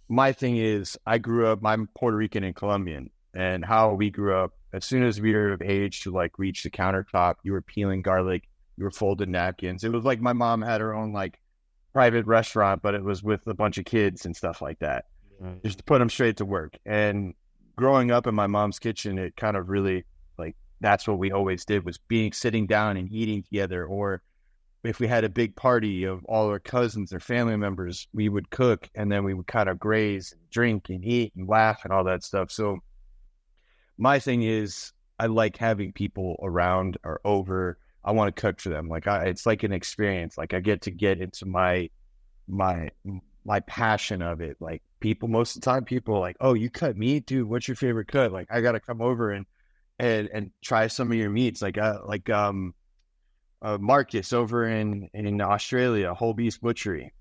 my thing is, I'm Puerto Rican and Colombian, and how we grew up, as soon as we were of age to like reach the countertop, you were peeling garlic, you were folding napkins. It was like my mom had her own like private restaurant, but it was with a bunch of kids and stuff like that, just to put them straight to work. And growing up in my mom's kitchen, it kind of really like, that's what we always did, was sitting down and eating together, or if we had a big party of all our cousins or family members, we would cook, and then we would kind of graze, and drink, and eat, and laugh, and all that stuff. So my thing is, I like having people around or over. I want to cook for them. Like it's like an experience. Like I get into my passion of it. Like most of the time, people are like, "Oh, you cut meat, dude? What's your favorite cut?" Like I got to come over and try some of your meats. Marcus over in Australia, Whole Beast Butchery.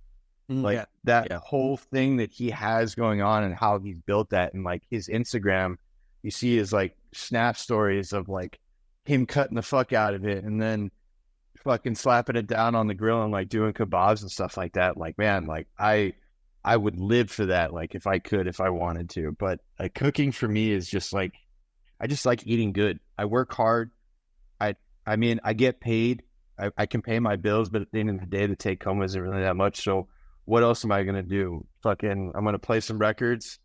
Whole thing that he has going on and how he's built that, and like his Instagram, you see his like snap stories of like him cutting the fuck out of it and then fucking slapping it down on the grill and like doing kebabs and stuff like that. Like, man, like I would live for that. Like if I wanted to, but like cooking for me is just like, I just like eating good. I work hard. I mean, I get paid. I can pay my bills, but at the end of the day, the take home isn't really that much. So what else am I going to do? I'm going to play some records.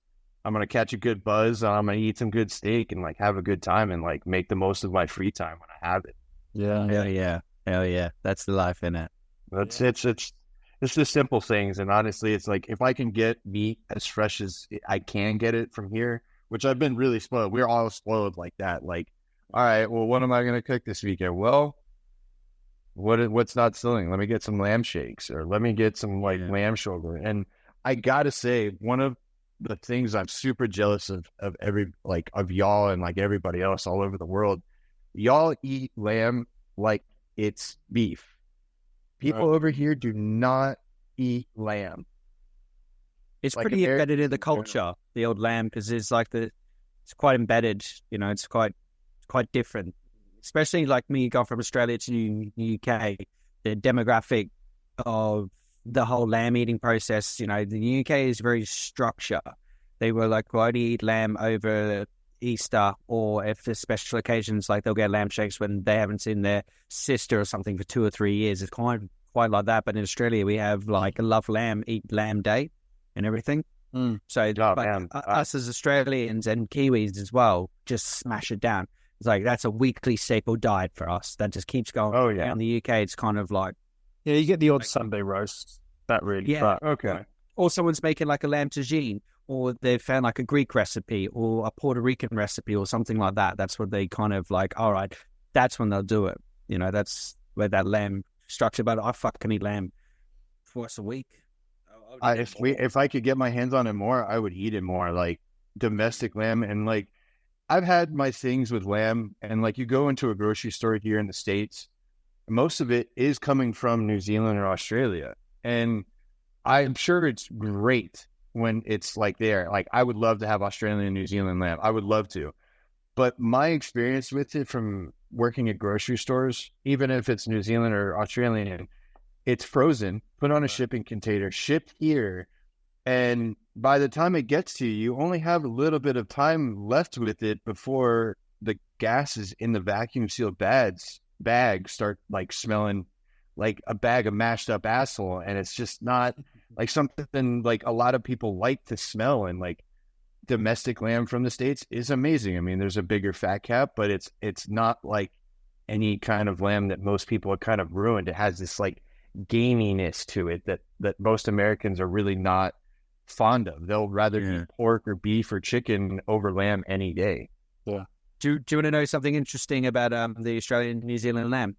I'm going to catch a good buzz. I'm going to eat some good steak and like have a good time and like make the most of my free time when I have it. Yeah. Hell yeah. That's the life in it. It's the simple things. And honestly, it's like, if I can get meat as fresh as I can get it from here, which I've been really spoiled. We're all spoiled like that. Like, all right, well, what am I going to cook this weekend? Well, what's not selling? Let me get some lamb shakes, or let me get some lamb shoulder. And I gotta say, one of the things I'm super jealous of y'all and like everybody else all over the world, y'all eat lamb like it's beef. People over here do not eat lamb. It's like pretty embedded in the culture, the old lamb, because it's quite embedded. You know, it's quite different. Especially like me, going from Australia to the UK, the demographic of the whole lamb eating process, you know, the UK is very structured. They were like, well, only eat lamb over Easter, or if there's special occasions, like they'll get lamb shakes when they haven't seen their sister or something for 2 or 3 years. It's quite like that. But in Australia, we have like a love lamb, eat lamb day and everything. So us as Australians and Kiwis as well, just smash it down. It's like, that's a weekly staple diet for us. That just keeps going. Oh, yeah. In the UK, it's kind of like... Yeah, you get the odd Sunday roast. That really... Yeah. But, okay. Or someone's making like a lamb tagine, or they've found like a Greek recipe or a Puerto Rican recipe or something like that. That's what they kind of like, all right, that's when they'll do it. You know, that's where that lamb structure. But I fucking eat lamb twice a week. If I could get my hands on it more, I would eat it more, like domestic lamb. And like, I've had my things with lamb, and like you go into a grocery store here in the States, most of it is coming from New Zealand or Australia. And I'm sure it's great when it's like there. Like I would love to have Australian and New Zealand lamb. I would love to. But my experience with it from working at grocery stores, even if it's New Zealand or Australian, it's frozen, put on a shipping container, shipped here. And by the time it gets to you, you only have a little bit of time left with it before the gases in the vacuum sealed bags start like smelling like a bag of mashed up asshole. And it's just not like something like a lot of people like to smell. And like domestic lamb from the States is amazing. I mean, there's a bigger fat cap, but it's not like any kind of lamb that most people have kind of ruined. It has this like gaminess to it that most Americans are really not fond of. They'll rather eat pork or beef or chicken over lamb any day. Yeah. Do you want to know something interesting about the Australian New Zealand lamb?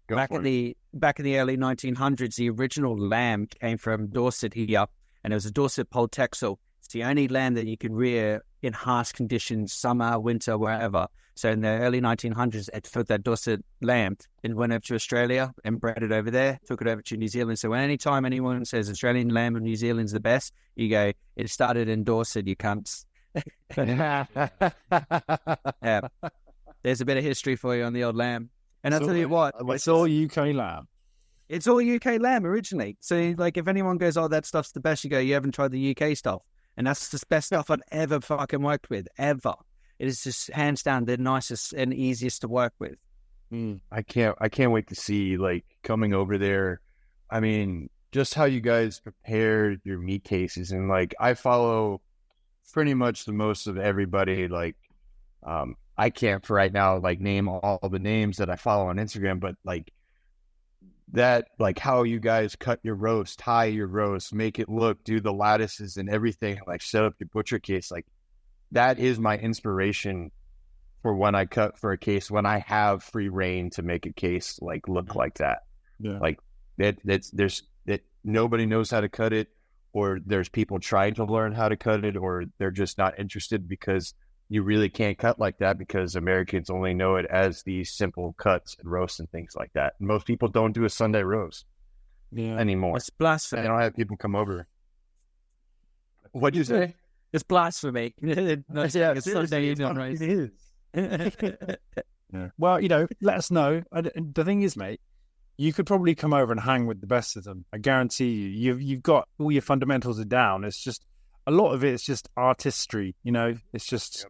Back in the early 1900s, the original lamb came from Dorset here, and it was a Dorset Poll Texel. It's the only lamb that you can rear in harsh conditions, summer, winter, wherever. So in the early 1900s, it took that Dorset lamb and went over to Australia and bred it over there, took it over to New Zealand. So anytime anyone says Australian lamb of New Zealand's the best, you go, it started in Dorset, you cunts. Yeah. There's a bit of history for you on the old lamb. And I'll tell you what. It's all UK lamb. It's all UK lamb originally. So like if anyone goes, oh, that stuff's the best, you go, you haven't tried the UK stuff. And that's the best stuff I've ever fucking worked with, ever. It is just hands down the nicest and easiest to work with. I can't wait to see like coming over there. I mean, just how you guys prepare your meat cases, and like I follow pretty much the most of everybody. Like, I can't for right now like name all the names that I follow on Instagram, but like that, like how you guys cut your roast, tie your roast, make it look, do the lattices and everything, like set up your butcher case, like that is my inspiration for when I cut for a case, when I have free reign to make a case like look like that. Yeah. Like that nobody knows how to cut it, or there's people trying to learn how to cut it, or they're just not interested because you really can't cut like that because Americans only know it as these simple cuts and roasts and things like that. Most people don't do a Sunday roast anymore. It's blasphemy. They don't have people come over. What'd you say? It's blasphemy. It's Sunday evening roast. It is. Yeah. Well, let us know. The thing is, mate, you could probably come over and hang with the best of them. I guarantee you. You've got all your fundamentals are down. It's just a lot of it is just artistry. It's just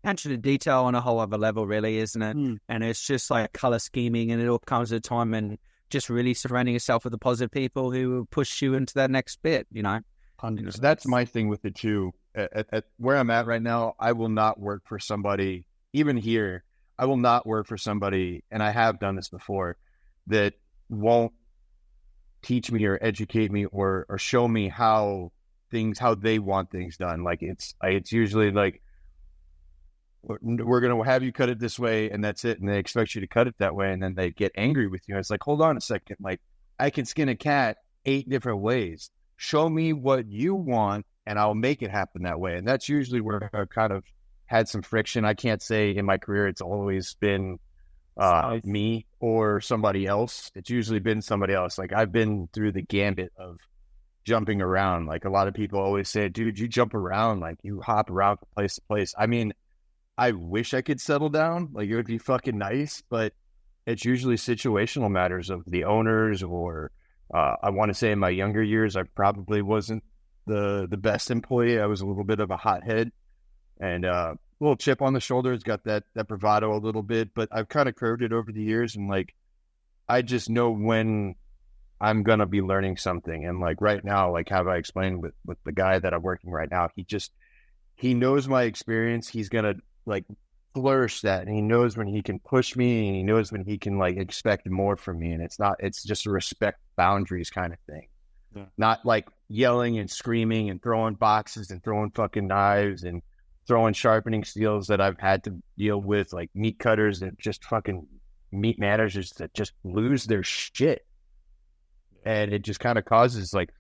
attention to detail on a whole other level, really, isn't it? And it's just like color scheming, and it all comes at a time, and just really surrounding yourself with the positive people who will push you into that next bit. 100%. That's my thing with it too. At where I'm at right now, I will not work for somebody. Even here, I will not work for somebody, and I have done this before, that won't teach me or educate me or show me how they want things done. Like it's usually like, we're going to have you cut it this way and that's it. And they expect you to cut it that way. And then they get angry with you. And it's like, hold on a second. Like, I can skin a cat 8 different ways. Show me what you want and I'll make it happen that way. And that's usually where I've kind of had some friction. I can't say in my career it's always been me or somebody else. It's usually been somebody else. Like, I've been through the gambit of jumping around. Like, a lot of people always say, dude, you jump around, like you hop around from place to place. I mean, I wish I could settle down. Like, it would be fucking nice, but it's usually situational matters of the owners, or I want to say in my younger years, I probably wasn't the best employee. I was a little bit of a hothead and a little chip on the shoulder. It's got that bravado a little bit, but I've kind of curved it over the years. And like, I just know when I'm going to be learning something. And like right now, like how I explained with the guy that I'm working right now, he knows my experience. He's going to like flourish that, and he knows when he can push me, and he knows when he can like expect more from me. And it's just a respect boundaries kind of thing. Yeah. Not like yelling and screaming and throwing boxes and throwing fucking knives and throwing sharpening steels that I've had to deal with, like meat cutters that just fucking meat managers that just lose their shit. And it just kind of causes like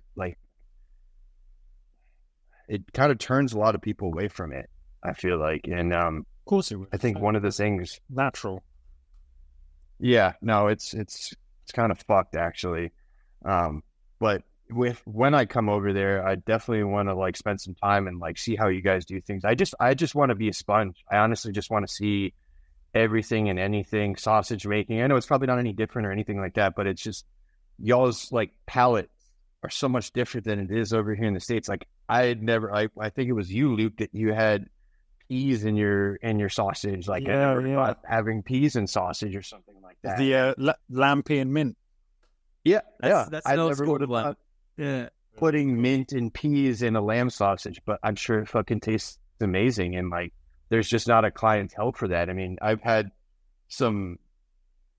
it kind of turns a lot of people away from it, I feel like. And of course it would. I think one of the things natural. Yeah, no, it's kind of fucked actually. But when I come over there, I definitely want to like spend some time and like see how you guys do things. I just want to be a sponge. I honestly just want to see everything and anything sausage making. I know it's probably not any different or anything like that, but it's just y'all's like palate are so much different than it is over here in the States. Like I think it was you, Luke, that you had peas in your sausage. Like having peas in sausage or something like that. The lamb pea and mint. Yeah, that's I no never would have thought putting mint and peas in a lamb sausage, but I'm sure it fucking tastes amazing. And like, there's just not a clientele for that. I mean, I've had some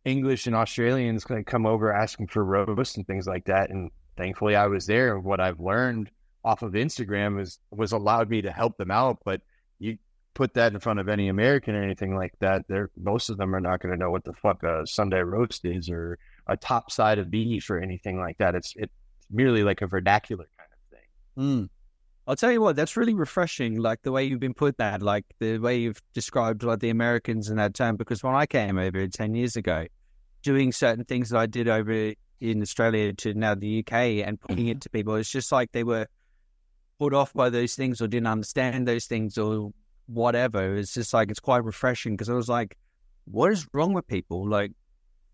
English and Australians come over asking for roast and things like that, and thankfully I was there. What I've learned off of Instagram was allowed me to help them out. But you put that in front of any American or anything like that, most of them are not going to know what the fuck a Sunday roast is or a top side of beef or anything like that. It's merely like a vernacular kind of thing. I'll tell you what, that's really refreshing, like the way you've been put that, like the way you've described like the Americans in that term, because when I came over 10 years ago, doing certain things that I did over in Australia to now the UK and putting it to people, it's just like they were put off by those things or didn't understand those things or whatever. It's just like, it's quite refreshing because I was like, what is wrong with people? Like,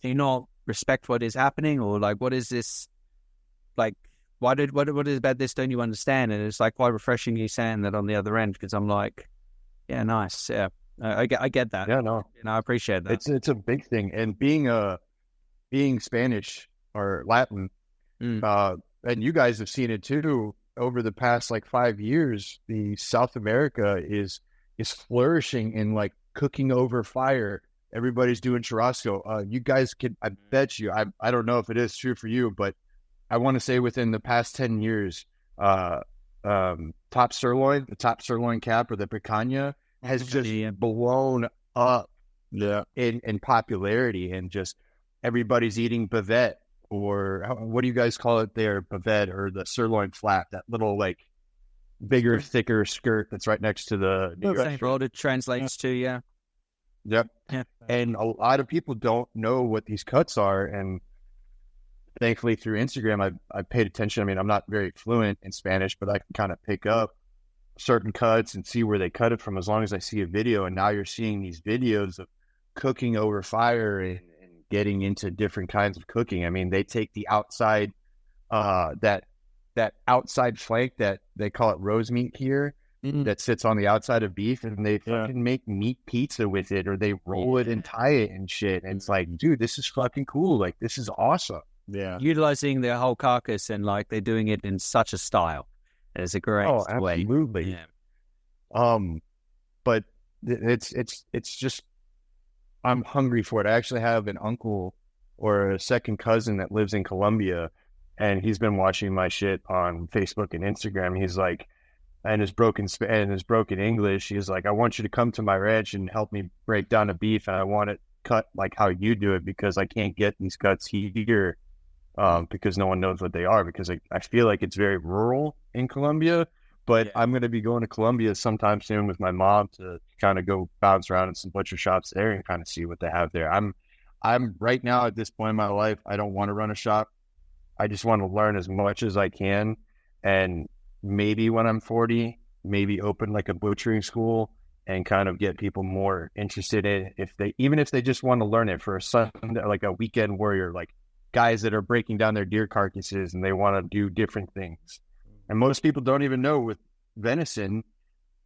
do you not respect what is happening, or like, what is this? Like, what is about this? Don't you understand? And it's like quite refreshing you saying that on the other end, because I'm like, yeah, nice, yeah, I get that. Yeah, no, I appreciate that. It's a big thing, and being Spanish or Latin, and you guys have seen it too over the past like 5 years. The South America is flourishing in like cooking over fire everybody's doing churrasco. You guys can, I bet you, I don't know if it is true for you, but I want to say within the past 10 years, the top sirloin cap or the picanha has just blown up in popularity, and just everybody's eating bavette, or what do you guys call it there? Bavette, or the sirloin flat, that little like bigger, thicker skirt that's right next to the same road it translates to, yeah. Yep. Yeah. And a lot of people don't know what these cuts are, and thankfully through Instagram I paid attention. I mean, I'm not very fluent in Spanish, but I can kind of pick up certain cuts and see where they cut it from as long as I see a video. And now you're seeing these videos of cooking over fire and getting into different kinds of cooking. I mean, they take the outside, that outside flank that they call it rose meat here, that sits on the outside of beef, and they fucking make meat pizza with it, or they roll it and tie it and shit. And it's like, dude, this is fucking cool. Like, this is awesome. Yeah. Utilizing their whole carcass, and like they're doing it in such a style. It's a great way. Absolutely. Yeah. But it's just, I'm hungry for it. I actually have an uncle or a second cousin that lives in Colombia, and he's been watching my shit on Facebook and Instagram. He's like, and his broken English, he's like, I want you to come to my ranch and help me break down a beef, and I want it cut like how you do it, because I can't get these cuts here, because no one knows what they are, because I feel like it's very rural in Colombia. But I'm going to be going to Colombia sometime soon with my mom to kind of go bounce around in some butcher shops there and kind of see what they have there. I'm right now at this point in my life, I don't want to run a shop. I just want to learn as much as I can. And maybe when I'm 40, maybe open like a butchering school and kind of get people more interested in it. Even if they just want to learn it for a Sunday, like a weekend warrior, like guys that are breaking down their deer carcasses and they want to do different things. And most people don't even know with venison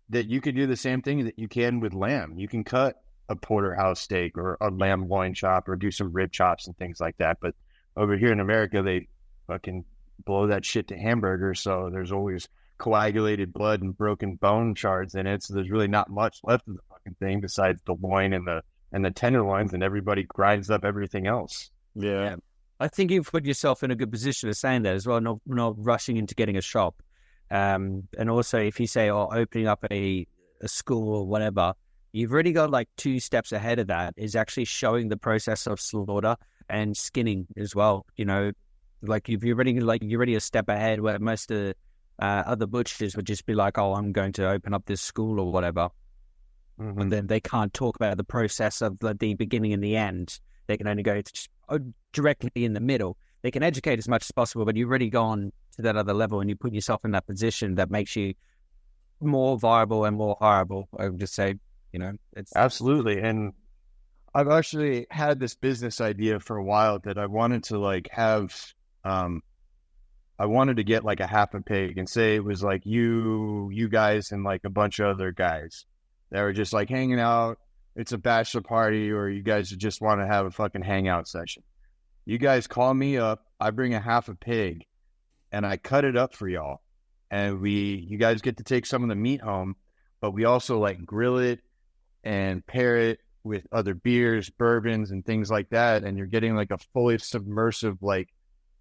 that you could do the same thing that you can with lamb. You can cut a porterhouse steak or a lamb loin chop or do some rib chops and things like that. But over here in America, they fucking blow that shit to hamburgers. So there's always coagulated blood and broken bone shards in it. So there's really not much left of the fucking thing besides the loin and the tenderloins, and everybody grinds up everything else. Yeah. I think you've put yourself in a good position of saying that as well, not rushing into getting a shop. And also, if you say, opening up a school or whatever, you've already got like 2 steps ahead of that, is actually showing the process of slaughter and skinning as well. You know, like you're already a step ahead, where most of the other butchers would just be like, oh, I'm going to open up this school or whatever. Mm-hmm. And then they can't talk about the process of the beginning and the end. They can only go directly in the middle. They can educate as much as possible, but you've already gone to that other level, and you put yourself in that position that makes you more viable and more hireable. I would just say, it's absolutely. And I've actually had this business idea for a while that I wanted to like have. I wanted to get like a half a pig, and say it was like you guys and like a bunch of other guys that were just like hanging out. It's a bachelor party, or you guys just want to have a fucking hangout session. You guys call me up, I bring a half a pig, and I cut it up for y'all. And you guys get to take some of the meat home, but we also like grill it and pair it with other beers, bourbons, and things like that. And you're getting like a fully submersive, like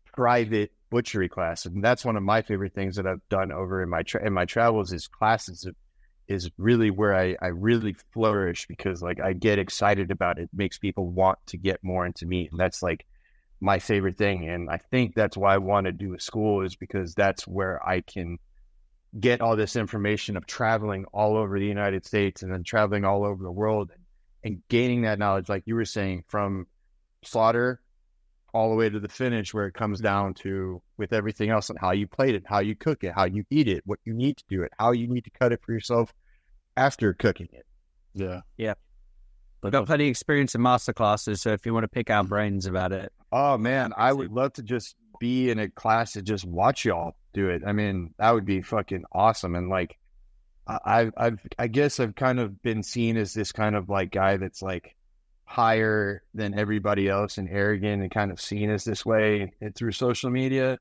private butchery class. And that's one of my favorite things that I've done over in my travels, is classes is really where I really flourish, because like I get excited about it. It makes people want to get more into meat. And that's like my favorite thing. And I think that's why I want to do a school, is because that's where I can get all this information of traveling all over the United States and then traveling all over the world and gaining that knowledge, like you were saying, from slaughter all the way to the finish, where it comes down to with everything else, and how you plate it, how you cook it, how you eat it, what you need to do it, how you need to cut it for yourself after cooking it. Yeah. I've got plenty of experience in master classes, so if you want to pick our brains about it. Oh man, I would love to just be in a class to just watch y'all do it. I mean, that would be fucking awesome. And like, I guess I've kind of been seen as this kind of like guy that's like higher than everybody else and arrogant, and kind of seen as this way through social media.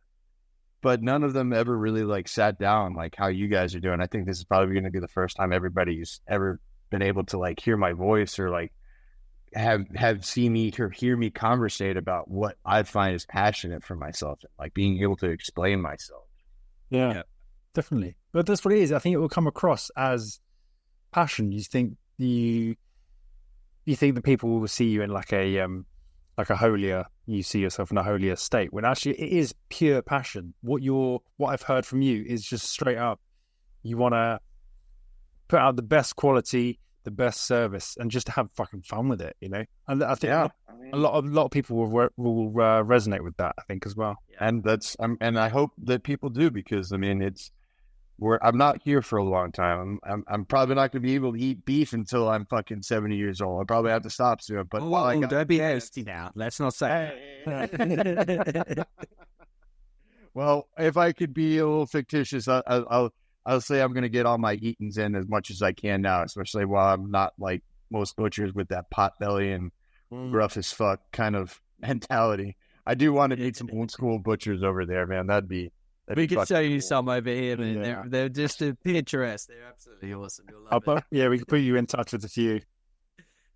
But none of them ever really like sat down like how you guys are doing. I think this is probably going to be the first time everybody's ever been able to like hear my voice, or like have seen me or hear me conversate about what I find is passionate for myself, and like being able to explain myself. Yeah, definitely. But that's what it is. I think it will come across as passion. You think that people will see you in like a holier, you see yourself in a holier state, when actually it is pure passion. What I've heard from you is just straight up, you want to put out the best quality, the best service, and just have fucking fun with it, you know. And I think a lot of people will resonate with that, I think, as well. And that's and I hope that people do, because I mean, I'm not here for a long time. I'm probably not going to be able to eat beef until I'm fucking 70 years old. I'll probably have to stop soon. But don't be hasty now. Let's not say. Well, if I could be a little fictitious, I'll say I'm going to get all my eatings in as much as I can now, especially while I'm not like most butchers with that pot belly and rough as fuck kind of mentality. I do want to eat some old school butchers over there, man. We can show you some over here, man. Yeah. They're just picturesque. They're absolutely awesome. You'll love it. Yeah, we can put you in touch with a few.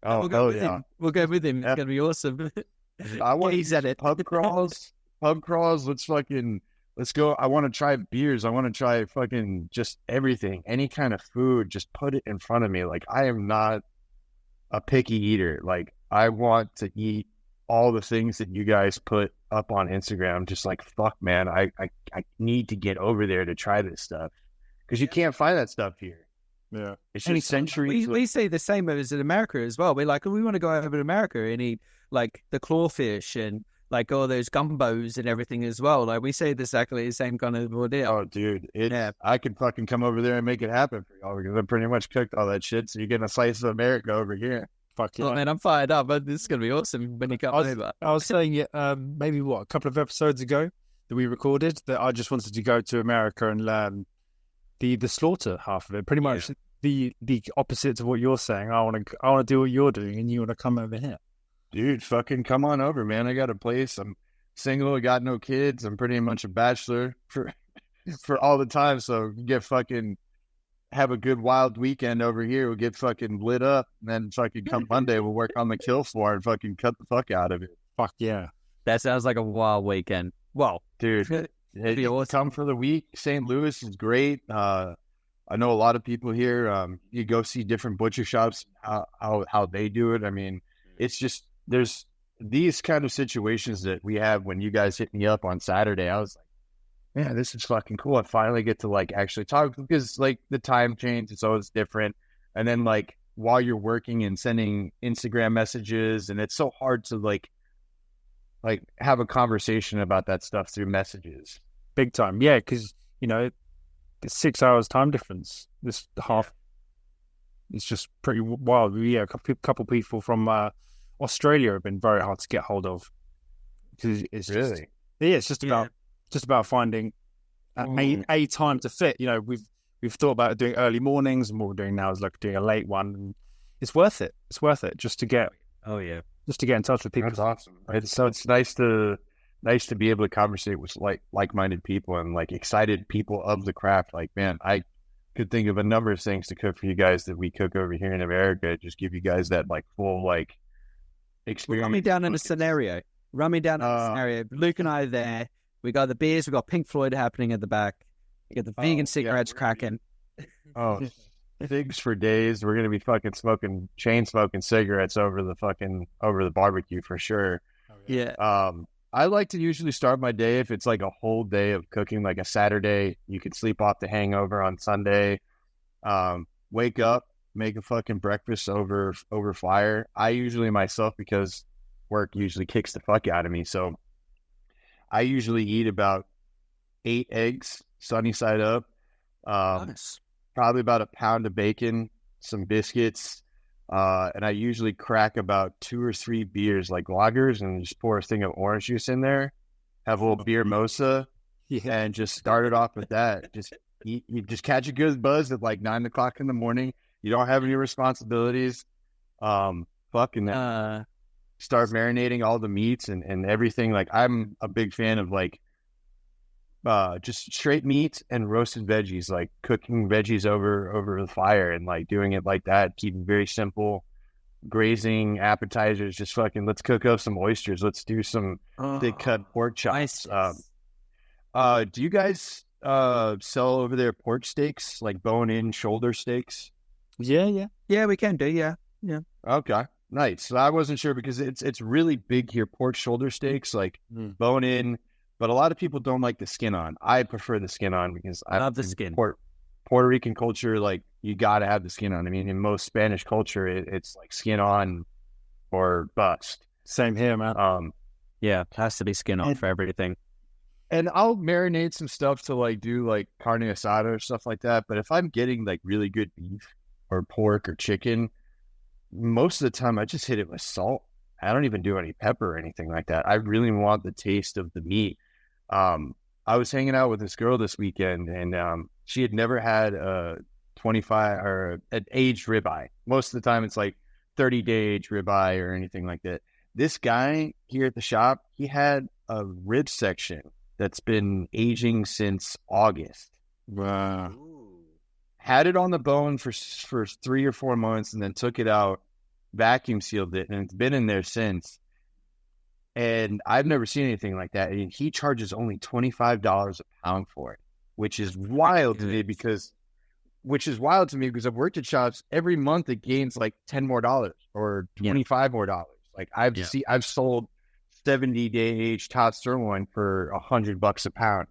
Oh, we'll go with him. We'll go with him. It's going to be awesome. He's at it. Pub crawls. Let's go. I want to try beers. I want to try fucking just everything. Any kind of food, just put it in front of me. Like, I am not a picky eater. Like, I want to eat all the things that you guys put up on Instagram. Just like, fuck, man, I need to get over there to try this stuff, because you can't find that stuff here. Yeah, it's just centuries. We say the same as in America as well. We're like, we want to go over to America and eat like the clawfish and like all those gumbos and everything as well. Like, we say exactly the same kind of ordeal. Oh, dude, I could fucking come over there and make it happen for y'all, because I pretty much cooked all that shit. So you're getting a slice of America over here. Fuck yeah. Oh, man, I'm fired up. But this is going to be awesome when you come over. I was saying it maybe, a couple of episodes ago that we recorded, that I just wanted to go to America and learn the slaughter half of it. Pretty much the opposite of what you're saying. I want to do what you're doing, and you want to come over here. Dude, fucking come on over, man. I got a place. I'm single. I got no kids. I'm pretty much a bachelor for all the time. So you get fucking have a good wild weekend over here. We'll get fucking lit up, and then fucking come Monday, we'll work on the kill floor and fucking cut the fuck out of it. Fuck yeah. That sounds like a wild weekend. Well, dude, be awesome. Come for the week. St. Louis is great. I know a lot of people here. You go see different butcher shops, how they do it. I mean, it's just, there's these kind of situations that we have. When you guys hit me up on Saturday, I was like, man, this is fucking cool. I finally get to like actually talk, because like the time change, it's always different. And then like while you're working and sending Instagram messages, and it's so hard to like have a conversation about that stuff through messages. Big time. Yeah. Cause you know, it's 6 hours time difference. This half, it's just pretty wild. Yeah. A couple people from, Australia have been very hard to get hold of. Cause it's really, it's just about finding a time to fit. You know, we've thought about doing early mornings, and what we're doing now is like doing a late one. And it's worth it. It's worth it just to get. Oh yeah, just to get in touch with people. That's awesome. It's nice to be able to conversate with like-minded people and like excited people of the craft. Like, man, I could think of a number of things to cook for you guys that we cook over here in America. Just give you guys that like full like experience. Run me down in a scenario. Luke and I are there. We got the beers. We got Pink Floyd happening at the back. We got the vegan cigarettes cracking. Oh, figs for days. We're gonna be fucking chain smoking cigarettes over the barbecue for sure. Yeah. I like to usually start my day, if it's like a whole day of cooking, like a Saturday. You could sleep off the hangover on Sunday. Wake up, make a fucking breakfast over fire. I usually myself, because work usually kicks the fuck out of me, so I usually eat about 8 eggs, sunny side up. Nice. Probably about a pound of bacon, some biscuits, and I usually crack about 2 or 3 beers, like lagers, and just pour a thing of orange juice in there. Have a little beer mosa, and just start it off with that. You just catch a good buzz at like 9 o'clock in the morning. You don't have any responsibilities. Start marinating all the meats and everything. Like, I'm a big fan of like just straight meat and roasted veggies, like cooking veggies over the fire and like doing it like that, keeping very simple. grazing appetizers. Just fucking, let's cook up some oysters. Let's do some thick cut pork chops. Do you guys sell over there pork steaks, like bone-in shoulder steaks? Yeah. Yeah, we can do. Yeah. Okay, nice. So I wasn't sure because it's really big here. Pork shoulder steaks, like bone-in, but a lot of people don't like the skin on. I prefer the skin on because I love the skin. Puerto Rican culture, like you got to have the skin on. I mean, in most Spanish culture, it's like skin on or bust. Same here, man. Yeah, it has to be skin on for everything. And I'll marinate some stuff to like do like carne asada or stuff like that. But if I'm getting like really good beef or pork or chicken, most of the time I just hit it with salt. I don't even do any pepper or anything like that. I really want the taste of the meat. I was hanging out with this girl this weekend, and she had never had a 25 or an aged ribeye. Most of the time it's like 30-day aged ribeye or anything like that. This guy here at the shop, he had a rib section that's been aging since August. Wow. Had it on the bone for 3 or 4 months and then took it out, vacuum sealed it, and it's been in there since. And I've never seen anything like that. And he charges only $25 a pound for it, which is wild to me because I've worked at shops every month. It gains like $10 more or $25 more. Like I've sold 70-day aged top sirloin for $100 a pound.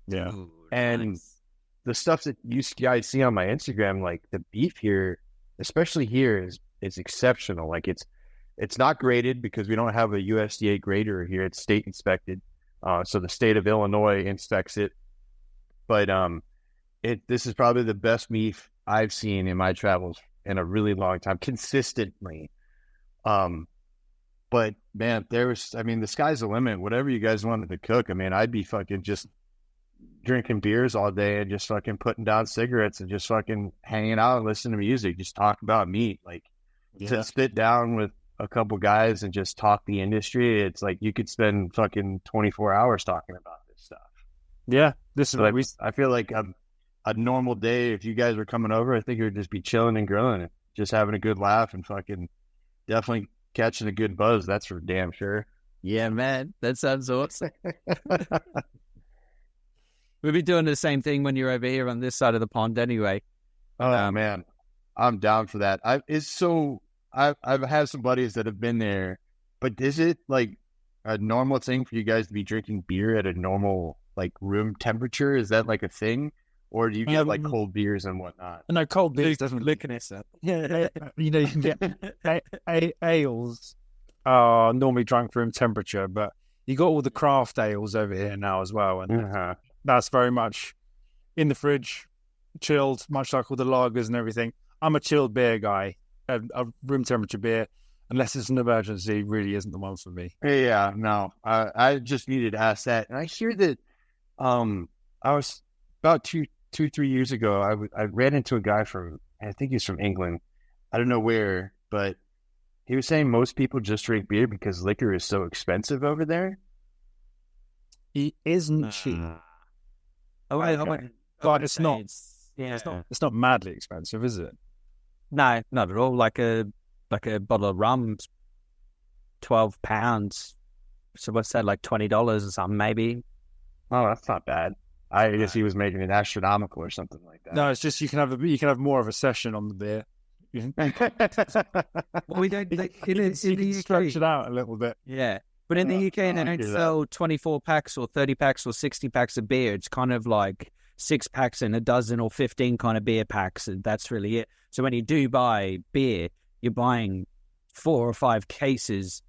Yeah. Ooh, and nice. The stuff that you guys see on my Instagram, like the beef here, especially here, is exceptional. Like it's not graded because we don't have a USDA grader here. It's state inspected. So the state of Illinois inspects it. But this is probably the best beef I've seen in my travels in a really long time, consistently. But man, the sky's the limit. Whatever you guys wanted to cook, I mean, I'd be fucking just drinking beers all day and just fucking putting down cigarettes and just fucking hanging out and listening to music, just talk about meat. Like to sit down with a couple guys and just talk the industry, it's like you could spend fucking 24 hours talking about this stuff. Yeah, this is what I feel like a normal day, if you guys were coming over, I think it would just be chilling and grilling and just having a good laugh and fucking definitely catching a good buzz. That's for damn sure. Yeah, man, that sounds awesome. We'll be doing the same thing when you're over here on this side of the pond anyway. Oh, man, I'm down for that. I've had some buddies that have been there, but is it like a normal thing for you guys to be drinking beer at a normal like room temperature? Is that like a thing? Or do you get like cold beers and whatnot? No, cold beers doesn't looking at that. Yeah, you know, you can get ales are normally drunk room temperature, but you got all the craft ales over here now as well, and that's very much in the fridge, chilled, much like all the lagers and everything. I'm a chilled beer guy. A room temperature beer, unless it's an emergency, really isn't the one for me. Yeah, no, I just needed to ask that, and I hear that. I was about 2-3 years ago. I ran into a guy I think he's from England. I don't know where, but he was saying most people just drink beer because liquor is so expensive over there. It isn't cheap. But it's not. It's not madly expensive, is it? No, not at all. Like a bottle of rum's £12. So what's that? Like $20 or something, maybe. Oh, that's not bad. I guess he was making it astronomical or something like that. No, it's just you can have more of a session on the beer. Well, we don't. Like, in the UK, stretch it out a little bit. Yeah, but in the UK, they don't sell 24 packs or 30 packs or 60 packs of beer. It's kind of like 6 packs and a dozen or 15 kind of beer packs, and that's really it. So when you do buy beer, you're buying 4 or 5 cases,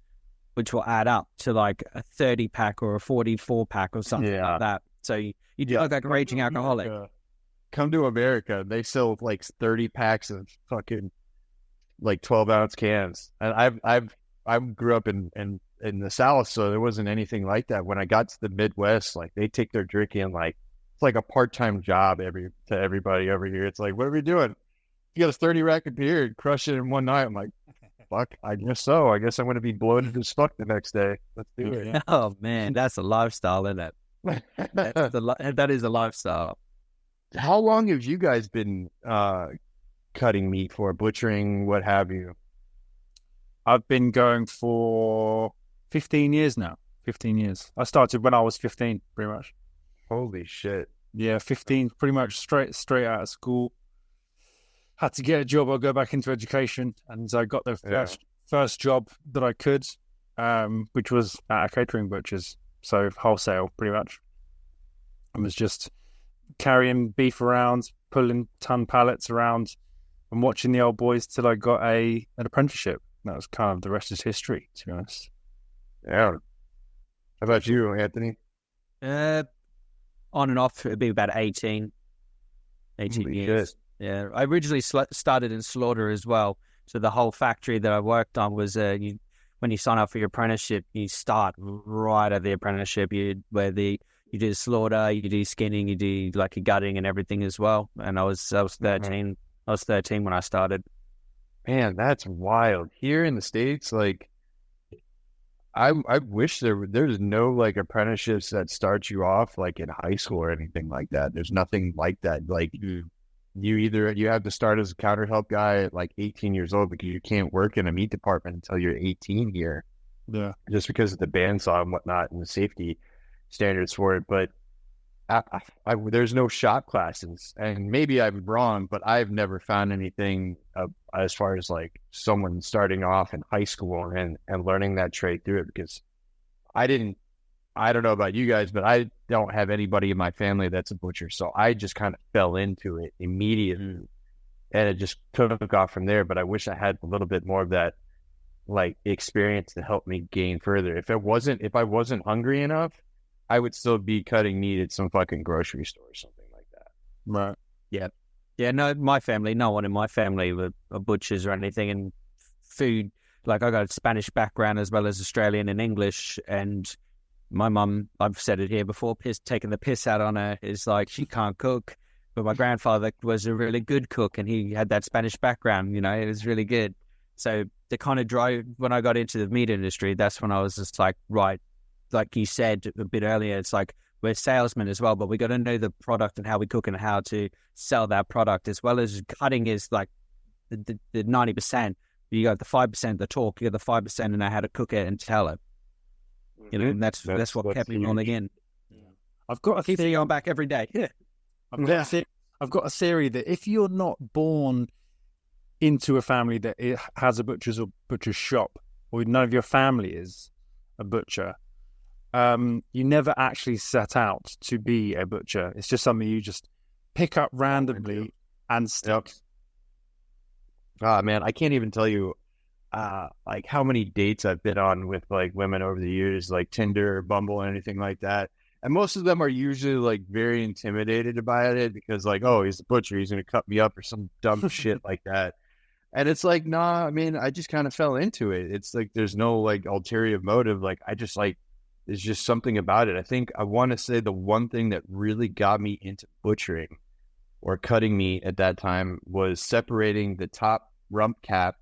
which will add up to like a 30 pack or a 44 pack or something like that. So you do look like a raging alcoholic. Come to America, they sell like 30 packs of fucking like 12-ounce cans. And I grew up in the South, so there wasn't anything like that. When I got to the Midwest, like they take their drinking like it's like a part-time job to everybody over here. It's like, what are we doing? You got a 30 rack of beer and crush it in one night. I'm like, fuck, I guess so. I guess I'm going to be bloated as fuck the next day. Let's do it. Oh man, that's a lifestyle, isn't it? That is a lifestyle. How long have you guys been cutting meat for, butchering, what have you? I've been going for 15 years now. 15 years. I started when I was 15, pretty much. Holy shit. Yeah, 15, pretty much straight out of school. Had to get a job or go back into education, and I got the first job that I could, which was at a catering butcher's, so wholesale, pretty much. I was just carrying beef around, pulling ton pallets around, and watching the old boys till I got an apprenticeship. That was kind of the rest is history, to be honest. Yeah. How about you, Anthony? On and off, it'd be about 18 years. Yeah, I originally started in slaughter as well. So the whole factory that I worked on was when you sign up for your apprenticeship, you start right at the apprenticeship. You do slaughter, you do skinning, you do like your gutting and everything as well. And I was 13. Mm-hmm. I was 13 when I started. Man, that's wild. Here in the States, like I wish there's no like apprenticeships that start you off like in high school or anything like that. There's nothing like that. Like you have to start as a counter help guy at like 18 years old because you can't work in a meat department until you're 18 here. Yeah. Just because of the bandsaw and whatnot and the safety standards for it. But there's no shop classes, and maybe I'm wrong, but I've never found anything as far as like someone starting off in high school and learning that trade through it, because I don't know about you guys, but I don't have anybody in my family that's a butcher. So I just kind of fell into it immediately and it just took off from there. But I wish I had a little bit more of that like experience to help me gain further. If I wasn't hungry enough, I would still be cutting meat at some fucking grocery store or something like that. Right. Yeah. Yeah, no one in my family were butchers or anything. And food, like I got a Spanish background as well as Australian and English. And my mum, I've said it here before, taking the piss out on her is like, she can't cook. But my grandfather was a really good cook and he had that Spanish background, it was really good. So the kind of drive, when I got into the meat industry, that's when I was just like, right, like you said a bit earlier, it's like we're salesmen as well, but we got to know the product and how we cook and how to sell that product, as well as cutting is like the 90%. You got the 5% the talk, you got the 5% and know how to cook it and tell it. And that's what kept me on again. Yeah. I've got a theory on back every day. Yeah. I've got a theory that if you're not born into a family that has a butcher's shop, or none of your family is a butcher, you never actually set out to be a butcher. It's just something you just pick up randomly and stick. Oh man, I can't even tell you like how many dates I've been on with like women over the years, like Tinder or Bumble or anything like that. And most of them are usually like very intimidated about it because like, oh, he's a butcher, he's gonna cut me up or some dumb shit like that. And it's like, nah, I mean, I just kind of fell into it. It's like there's no like ulterior motive. Like I just like, there's just something about it. I think I want to say the one thing that really got me into butchering or cutting meat at that time was separating the top rump cap,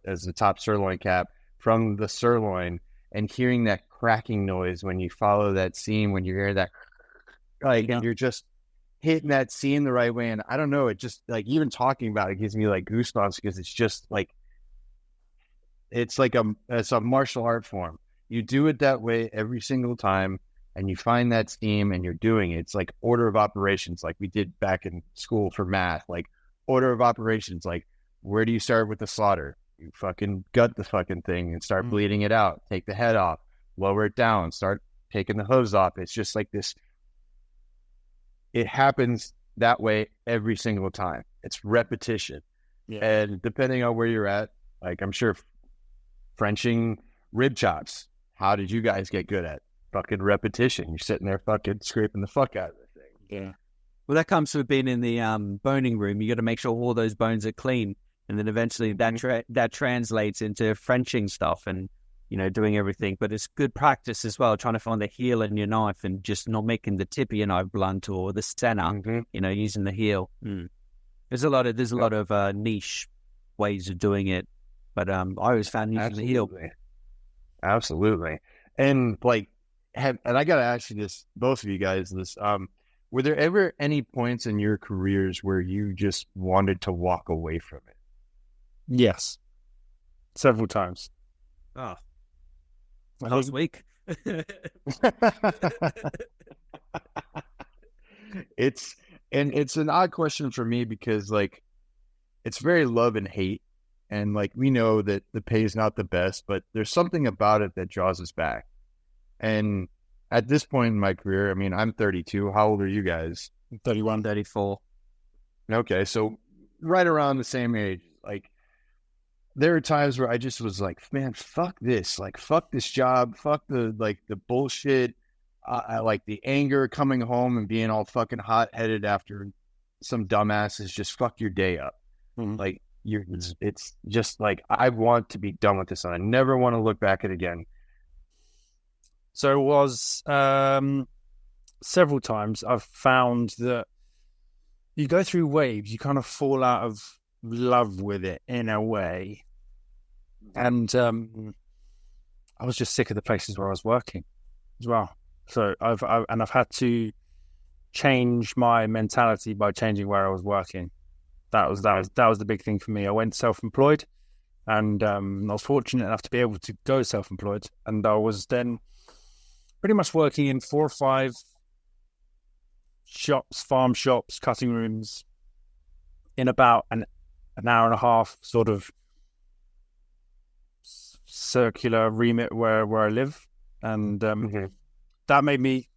as the top sirloin cap, from the sirloin, and hearing that cracking noise when you follow that seam, when you hear that, like, and you're just hitting that seam the right way. And I don't know, it just like, even talking about it gives me like goosebumps, because it's just like, it's a martial art form. You do it that way every single time, and you find that seam and you're doing it. It's like order of operations, like we did back in school for math, like order of operations, like where do you start with the slaughter? You fucking gut the fucking thing and start bleeding it out, take the head off, lower it down, start taking the hooves off. It's just like this. It happens that way every single time. It's repetition. Yeah. And depending on where you're at, like I'm sure Frenching rib chops, how did you guys get good at? Fucking repetition. You're sitting there fucking scraping the fuck out of the thing. Yeah. Well, that comes with being in the boning room. You got to make sure all those bones are clean. And then eventually that translates into Frenching stuff and, doing everything. But it's good practice as well, trying to find the heel in your knife and just not making the tip of your knife blunt or the center, using the heel. There's a lot of niche ways of doing it. But I always found using the heel. Absolutely. And like, and I got to ask you this, both of you guys, were there ever any points in your careers where you just wanted to walk away from it? Yes. Several times. Oh, last week. It's an odd question for me because like it's very love and hate, and like we know that the pay is not the best, but there's something about it that draws us back. And at this point in my career, I mean, I'm 32. How old are you guys? 31, 34. Okay, so right around the same age. Like there are times where I just was like, man, fuck this. Like fuck this job. Fuck the bullshit. I like the anger coming home and being all fucking hot-headed after some dumbasses just fuck your day up. Mm-hmm. Like it's just like I want to be done with this and I never want to look back at it again. So it was several times I've found that you go through waves, you kind of fall out of love with it in a way. And I was just sick of the places where I was working as well. So I've had to change my mentality by changing where I was working. That was the big thing for me. I went self-employed, and I was fortunate enough to be able to go self-employed. And I was then pretty much working in 4 or 5 shops, farm shops, cutting rooms, in about an hour and a half sort of circular remit where I live, and that made me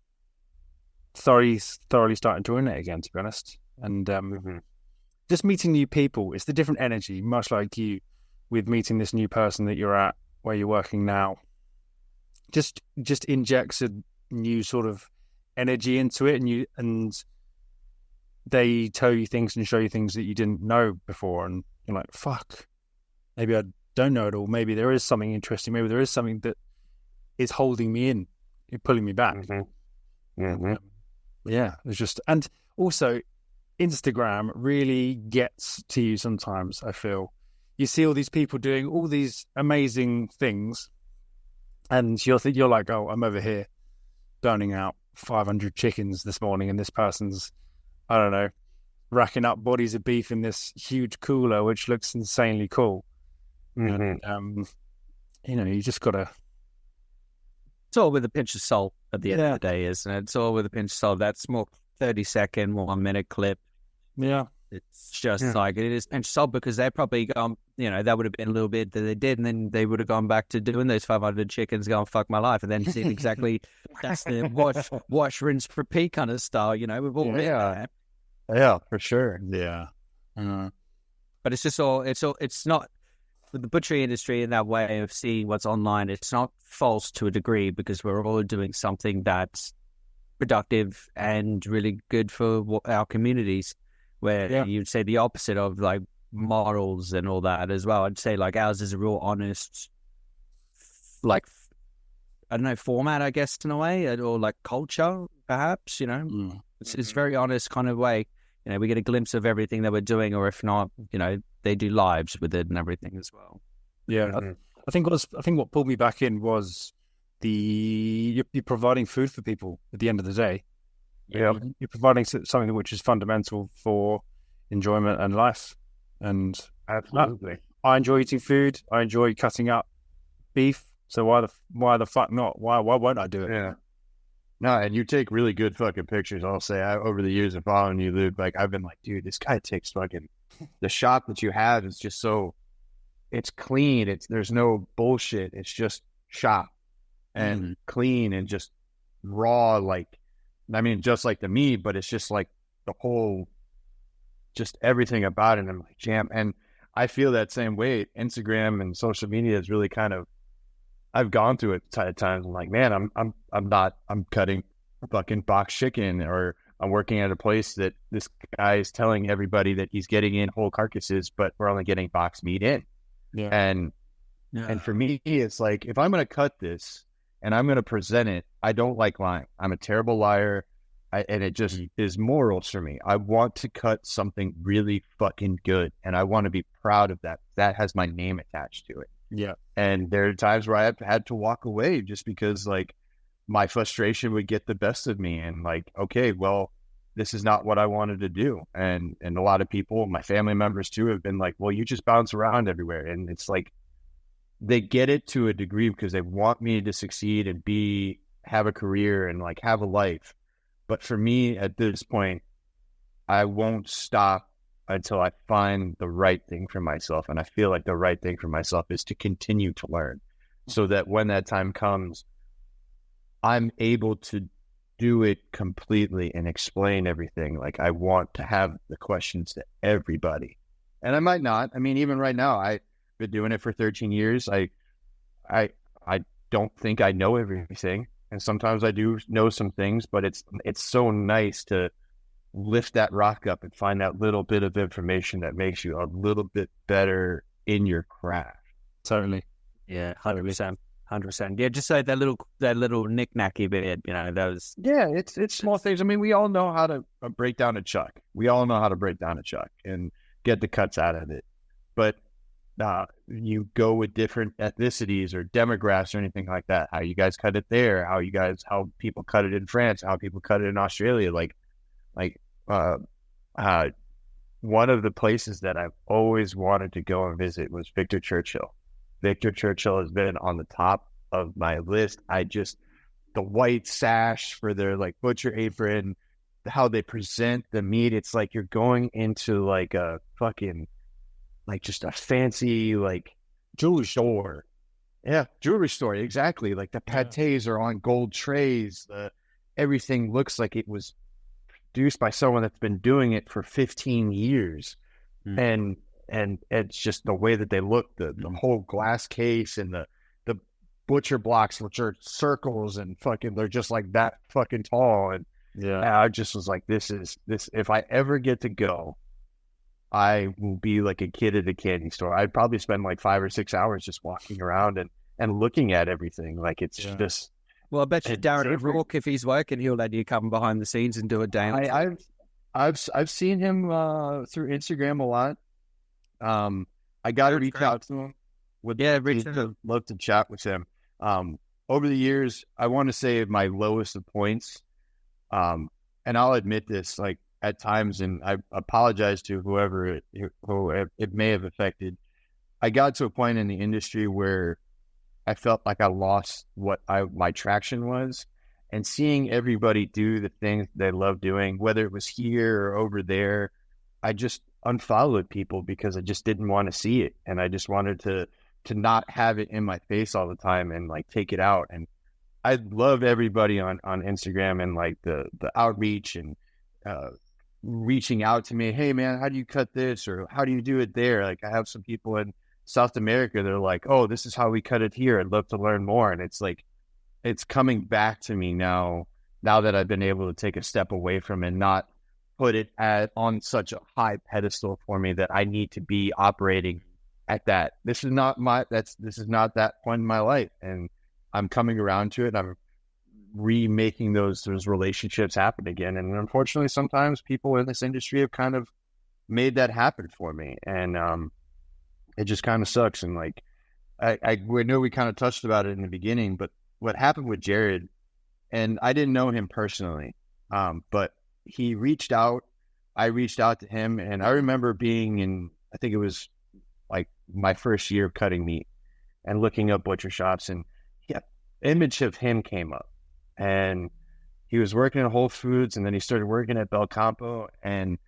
thoroughly start enjoying it again, to be honest. And just meeting new people, it's the different energy, much like you, with meeting this new person that you're at where you're working now. Just injects a new sort of energy into it, and they tell you things and show you things that you didn't know before, and you're like, fuck, maybe I don't know it all. Maybe there is something interesting. Maybe there is something that is holding me in, pulling me back. Yeah, it's just, and also Instagram really gets to you sometimes. I feel you see all these people doing all these amazing things, and you're like, oh, I'm over here burning out 500 chickens this morning, and this person's, I don't know, racking up bodies of beef in this huge cooler, which looks insanely cool. And, you just gotta. It's all with a pinch of salt at the end of the day, isn't it? It's all with a pinch of salt. That small 30-second, 1-minute clip. Yeah. It's just like it is pinch of salt, because they probably gone, that would have been a little bit that they did, and then they would have gone back to doing those 500 chickens, going, fuck my life, and then see exactly that's the wash, rinse, repeat kind of style, we've all been there. Yeah, for sure. Yeah. But it's just it's not, with the butchery industry in that way of seeing what's online, it's not false to a degree, because we're all doing something that's productive and really good for our communities, where you'd say the opposite of like morals and all that as well. I'd say like ours is a real honest, like, I don't know, format, I guess, in a way, or like culture, perhaps, It's very honest kind of way. We get a glimpse of everything that we're doing, or if not, they do lives with it and everything as well. Yeah, I think what pulled me back in was you're providing food for people at the end of the day. Yeah, you're providing something which is fundamental for enjoyment and life. And absolutely, I enjoy eating food. I enjoy cutting up beef. So why the fuck not? Why won't I do it? Yeah. No, and you take really good fucking pictures. I'll say, over the years of following you, Luke, like I've been like, dude, this guy takes fucking. The shop that you have is just so, it's clean. There's no bullshit. It's just shop and clean and just raw. Like, I mean, just like the meat, but it's just like the whole, just everything about it. And I'm like, jam. And I feel that same way. Instagram and social media is really kind of, I've gone through it at times. I'm like, man, I'm cutting fucking box chicken, or I'm working at a place that this guy is telling everybody that he's getting in whole carcasses, but we're only getting box meat in. Yeah. And for me, it's like, if I'm going to cut this and I'm going to present it, I don't like lying. I'm a terrible liar. And it just is morals for me. I want to cut something really fucking good, and I want to be proud of that. That has my name attached to it. Yeah. And there are times where I've had to walk away just because like my frustration would get the best of me, and like, okay, well, this is not what I wanted to do. And a lot of people, my family members too, have been like, well, you just bounce around everywhere. And it's like, they get it to a degree because they want me to succeed and have a career and like have a life. But for me at this point, I won't stop until I find the right thing for myself. And I feel like the right thing for myself is to continue to learn so that when that time comes, I'm able to do it completely and explain everything. Like I want to have the questions to everybody. And I might not. I mean, even right now, I've been doing it for 13 years. I don't think I know everything. And sometimes I do know some things, but it's so nice to lift that rock up and find that little bit of information that makes you a little bit better in your craft. Totally. Yeah, 100%. 100%. Yeah, just say that little knick-knacky bit, those. Yeah, it's small things. I mean, we all know how to break down a chuck. We all know how to break down a chuck and get the cuts out of it. But you go with different ethnicities or demographics or anything like that. How you guys cut it there, how people cut it in France, how people cut it in Australia. One of the places that I've always wanted to go and visit was Victor Churchill. Victor Churchill has been on the top of my list. The white sash for their like butcher apron, how they present the meat. It's like you're going into like a fucking, like just a fancy like jewelry store. Yeah, jewelry store. Exactly. Like the pâtés are on gold trays. Everything looks like it was produced by someone that's been doing it for 15 years. And it's just the way that they look, the whole glass case and the butcher blocks, which are circles and fucking, they're just like that fucking tall. And I just was like, this, if I ever get to go, I will be like a kid at a candy store. I'd probably spend like 5 or 6 hours just walking around and looking at everything. Like it's just. Well, I bet you Darren O'Rourke, if he's working, he'll let you come behind the scenes and do a dance. I've seen him through Instagram a lot. I got to reach out to him. Love to chat with him. Over the years, I want to say my lowest of points, and I'll admit this, like at times, and I apologize to whoever it may have affected. I got to a point in the industry where I felt like I lost what my traction was, and seeing everybody do the things they love doing, whether it was here or over there, I just unfollowed people because I just didn't want to see it. And I just wanted to not have it in my face all the time and like take it out. And I love everybody on Instagram and like the outreach and reaching out to me. Hey man, how do you cut this? Or how do you do it there? Like I have some people in South America, they're like, oh, this is how we cut it here. I'd love to learn more. And it's like, it's coming back to me now that I've been able to take a step away from it and not put it on such a high pedestal for me that I need to be operating at that. This is not that point in my life. And I'm coming around to it. I'm remaking those relationships happen again. And unfortunately, sometimes people in this industry have kind of made that happen for me. And it just kind of sucks. And like, we know we kind of touched about it in the beginning, but what happened with Jared, and I didn't know him personally, but he reached out, I reached out to him, and I remember being in, I think it was like my first year of cutting meat and looking up butcher shops, and image of him came up, and he was working at Whole Foods, and then he started working at Belcampo, and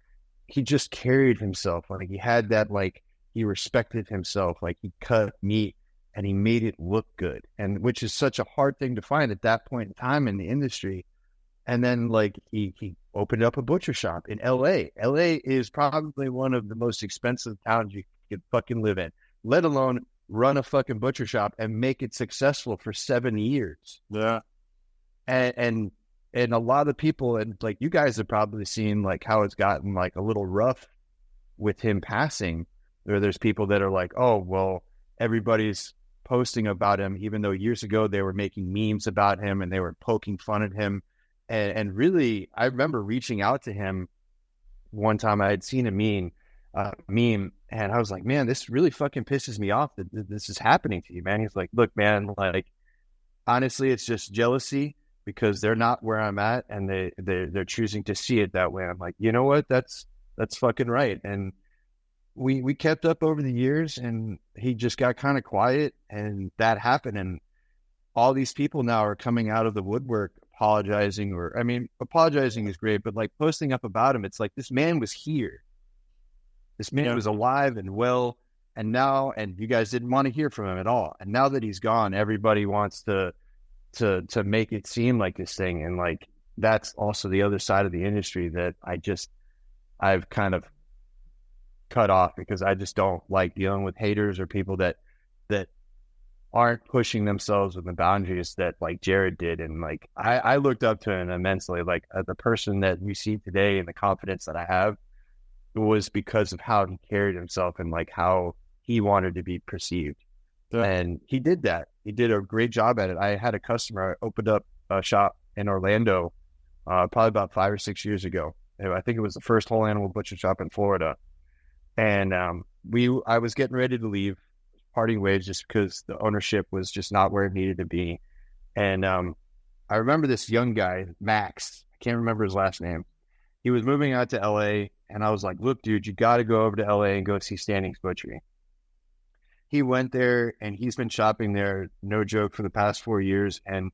he just carried himself. Like he had that, like he respected himself, like he cut meat and he made it look good, and which is such a hard thing to find at that point in time in the industry. And then like he opened up a butcher shop in LA. LA is probably one of the most expensive towns you could fucking live in, let alone run a fucking butcher shop and make it successful for 7 years. Yeah. And a lot of people, and like you guys have probably seen like how it's gotten like a little rough with him passing. There's people that are like, oh, well, everybody's posting about him, even though years ago they were making memes about him and they were poking fun at him. And really, I remember reaching out to him one time. I had seen a meme, and I was like, man, this really fucking pisses me off that this is happening to you, man. He's like, look, man, like, honestly, it's just jealousy because they're not where I'm at, and they're choosing to see it that way. I'm like, you know what? That's fucking right. And we kept up over the years, and he just got kind of quiet, and that happened. And all these people now are coming out of the woodwork apologizing, or, I mean, apologizing is great, but like posting up about him, it's like, this man was here. This man was alive and well, and you guys didn't want to hear from him at all. And now that he's gone, everybody wants to make it seem like this thing. And like, that's also the other side of the industry that I've kind of cut off, because I just don't like dealing with haters or people that aren't pushing themselves with the boundaries that like Jared did. And like, I looked up to him immensely. Like, the person that we see today and the confidence that I have was because of how he carried himself and like how he wanted to be perceived. Yeah. And he did that. He did a great job at it. I had a customer, I opened up a shop in Orlando, probably about 5 or 6 years ago. I think it was the first whole animal butcher shop in Florida. And I was getting ready to leave, parting ways, just because the ownership was just not where it needed to be. And I remember this young guy, Max, I can't remember his last name. He was moving out to LA, and I was like, look, dude, you got to go over to LA and go see Standing's Butchery. He went there, and he's been shopping there, no joke, for the past 4 years. And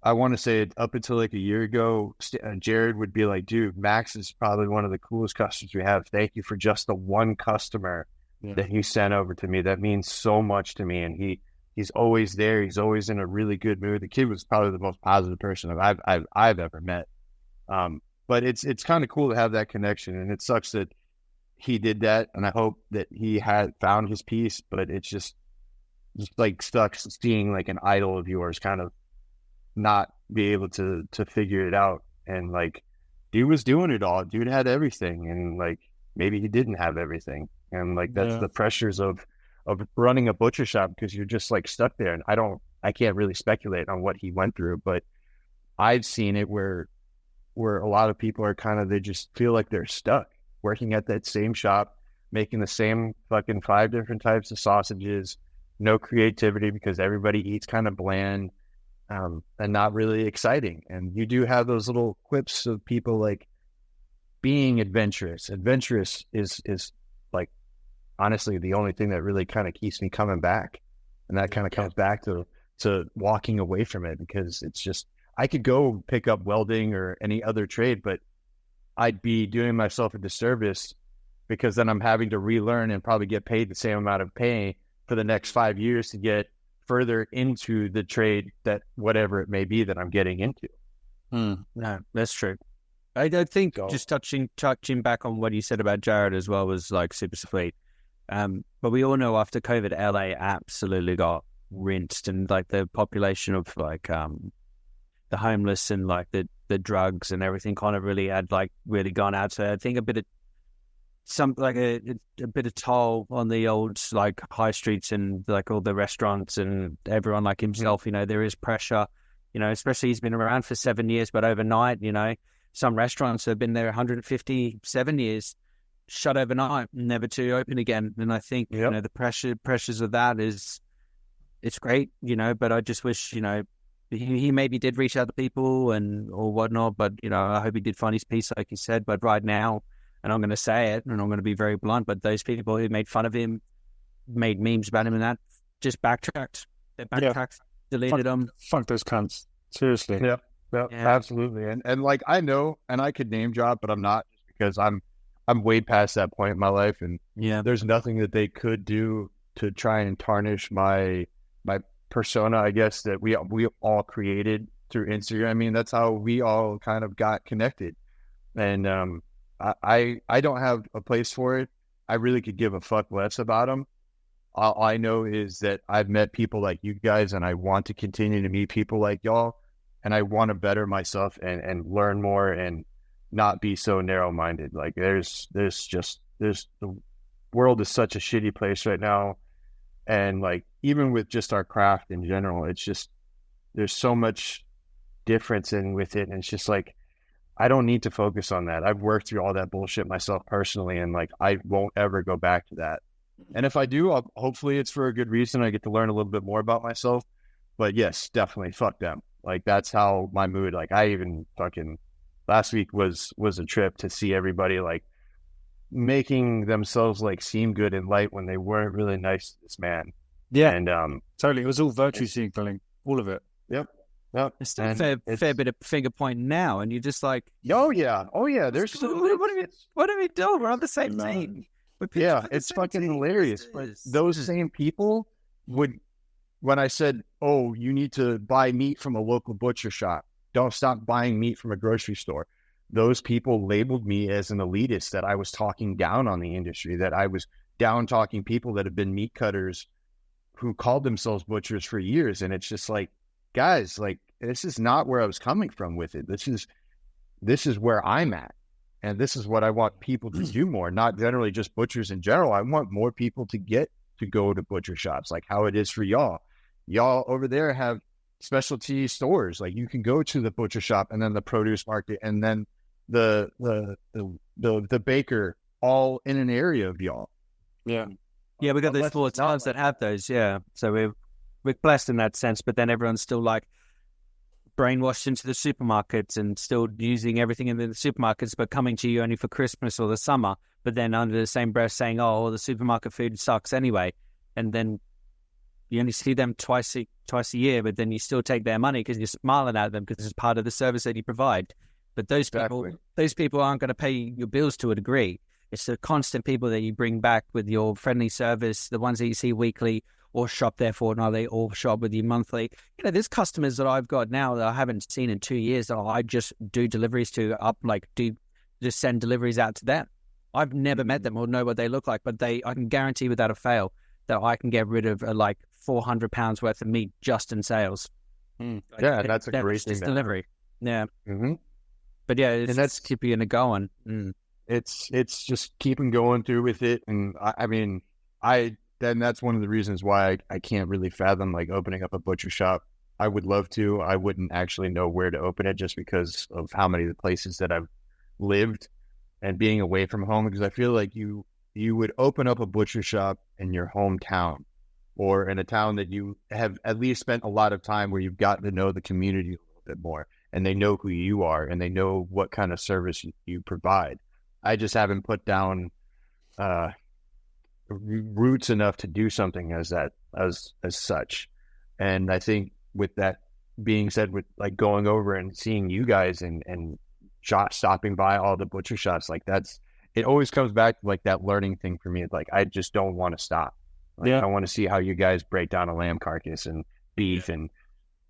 I want to say up until like a year ago, Jared would be like, dude, Max is probably one of the coolest customers we have. Thank you for just the one customer that you sent over to me. That means so much to me. And he's always there. He's always in a really good mood. The kid was probably the most positive person I've ever met. But it's kind of cool to have that connection. And it sucks that he did that. And I hope that he had found his peace, but it's just like sucks seeing like an idol of yours kind of not be able to figure it out. And like, dude was doing it all. Dude had everything. And like, maybe he didn't have everything. And like, that's the pressures of running a butcher shop, because you're just like stuck there. And I can't really speculate on what he went through, but I've seen it where a lot of people are they just feel like they're stuck working at that same shop, making the same fucking 5 different types of sausages, no creativity because everybody eats kind of bland, and not really exciting. And you do have those little quips of people like being adventurous. Adventurous is like, honestly, the only thing that really kind of keeps me coming back. And that kind of comes back to walking away from it, because it's just, I could go pick up welding or any other trade, but I'd be doing myself a disservice, because then I'm having to relearn and probably get paid the same amount of pay for the next 5 years to get further into the trade, that whatever it may be that I'm getting into. No, that's true. I think just touching back on what you said about Jared as well was like super sweet. But we all know after COVID, LA absolutely got rinsed, and like the population of like the homeless and like the drugs and everything kind of really had like really gone out. So I think a bit of toll on the old like high streets and like all the restaurants and everyone like himself. You know, there is pressure. You know, especially he's been around for 7 years, but overnight, you know, some restaurants have been there 157 years, shut overnight, never to open again. And I think you know the pressures of that it's great, you know, but I just wish, you know, he maybe did reach out to people or whatnot, but you know, I hope he did find his peace, like you said. But right now, and I'm going to say it, and I'm going to be very blunt, but those people who made fun of him, made memes about him, and that just backtracked. They backtracked, deleted them. Fuck those cunts. Seriously. Yeah, absolutely. And like, I know, and I could name drop, but I'm not, just because I'm way past that point in my life, and there's nothing that they could do to try and tarnish my persona, I guess, that we all created through Instagram. I mean, that's how we all kind of got connected. And I don't have a place for it. I really could give a fuck less about them. All I know is that I've met people like you guys, and I want to continue to meet people like y'all, and I want to better myself and learn more and not be so narrow-minded. Like the world is such a shitty place right now. And like, even with just our craft in general, it's just, there's so much difference with it. And it's just like, I don't need to focus on that. I've worked through all that bullshit myself personally, and like, I won't ever go back to that. And if I do, hopefully it's for a good reason. I get to learn a little bit more about myself. But yes, definitely fuck them. Like, that's how my mood, like, I even fucking last week was a trip to see everybody. Like, making themselves like seem good in light when they weren't really nice to this man. Yeah, and totally. It was all virtue signaling, all of it. Yep. It's still a fair bit of finger pointing now, and you're just like, oh yeah. There's still, what are we doing? We're on the same team. It's fucking hilarious. But those same people would, when I said, "Oh, you need to buy meat from a local butcher shop. Don't stop buying meat from a grocery store." Those people labeled me as an elitist, that I was talking down on the industry, that I was down talking people that have been meat cutters who called themselves butchers for years. And it's just like, guys, like, this is not where I was coming from with it. This is where I'm at. And this is what I want people to do more, not generally just butchers in general. I want more people to get to go to butcher shops, like how it is for y'all. Y'all over there have specialty stores. Like, you can go to the butcher shop and then the produce market and then the baker, all in an area of y'all. Yeah. Yeah, we got those small towns that have those, yeah. So we're blessed in that sense, but then everyone's still like brainwashed into the supermarkets and still using everything in the supermarkets, but coming to you only for Christmas or the summer, but then under the same breath saying, oh, well, the supermarket food sucks anyway. And then you only see them twice a year, but then you still take their money because you're smiling at them because it's part of the service that you provide. But those people aren't going to pay your bills to a degree. It's the constant people that you bring back with your friendly service, the ones that you see weekly or shop there fortnightly or shop with you monthly. You know, there's customers that I've got now that I haven't seen in 2 years that I just do deliveries to just send deliveries out to them. I've never met them or know what they look like, but I can guarantee without a fail that I can get rid of like £400 worth of meat just in sales. Yeah, that's a great thing. Delivery. Yeah. Mm-hmm. But yeah, that's keeping it going. It's just keeping going through with it. And then that's one of the reasons why I can't really fathom like opening up a butcher shop. I would love to. I wouldn't actually know where to open it just because of how many of the places that I've lived and being away from home, because I feel like you would open up a butcher shop in your hometown or in a town that you have at least spent a lot of time where you've gotten to know the community a little bit more and they know who you are and they know what kind of service you provide. I just haven't put down roots enough to do something as such. And I think with that being said, with like going over and seeing you guys and stopping by all the butcher shops, like it always comes back to like that learning thing for me. It's like, I just don't want to stop. Like, I want to see how you guys break down a lamb carcass and beef and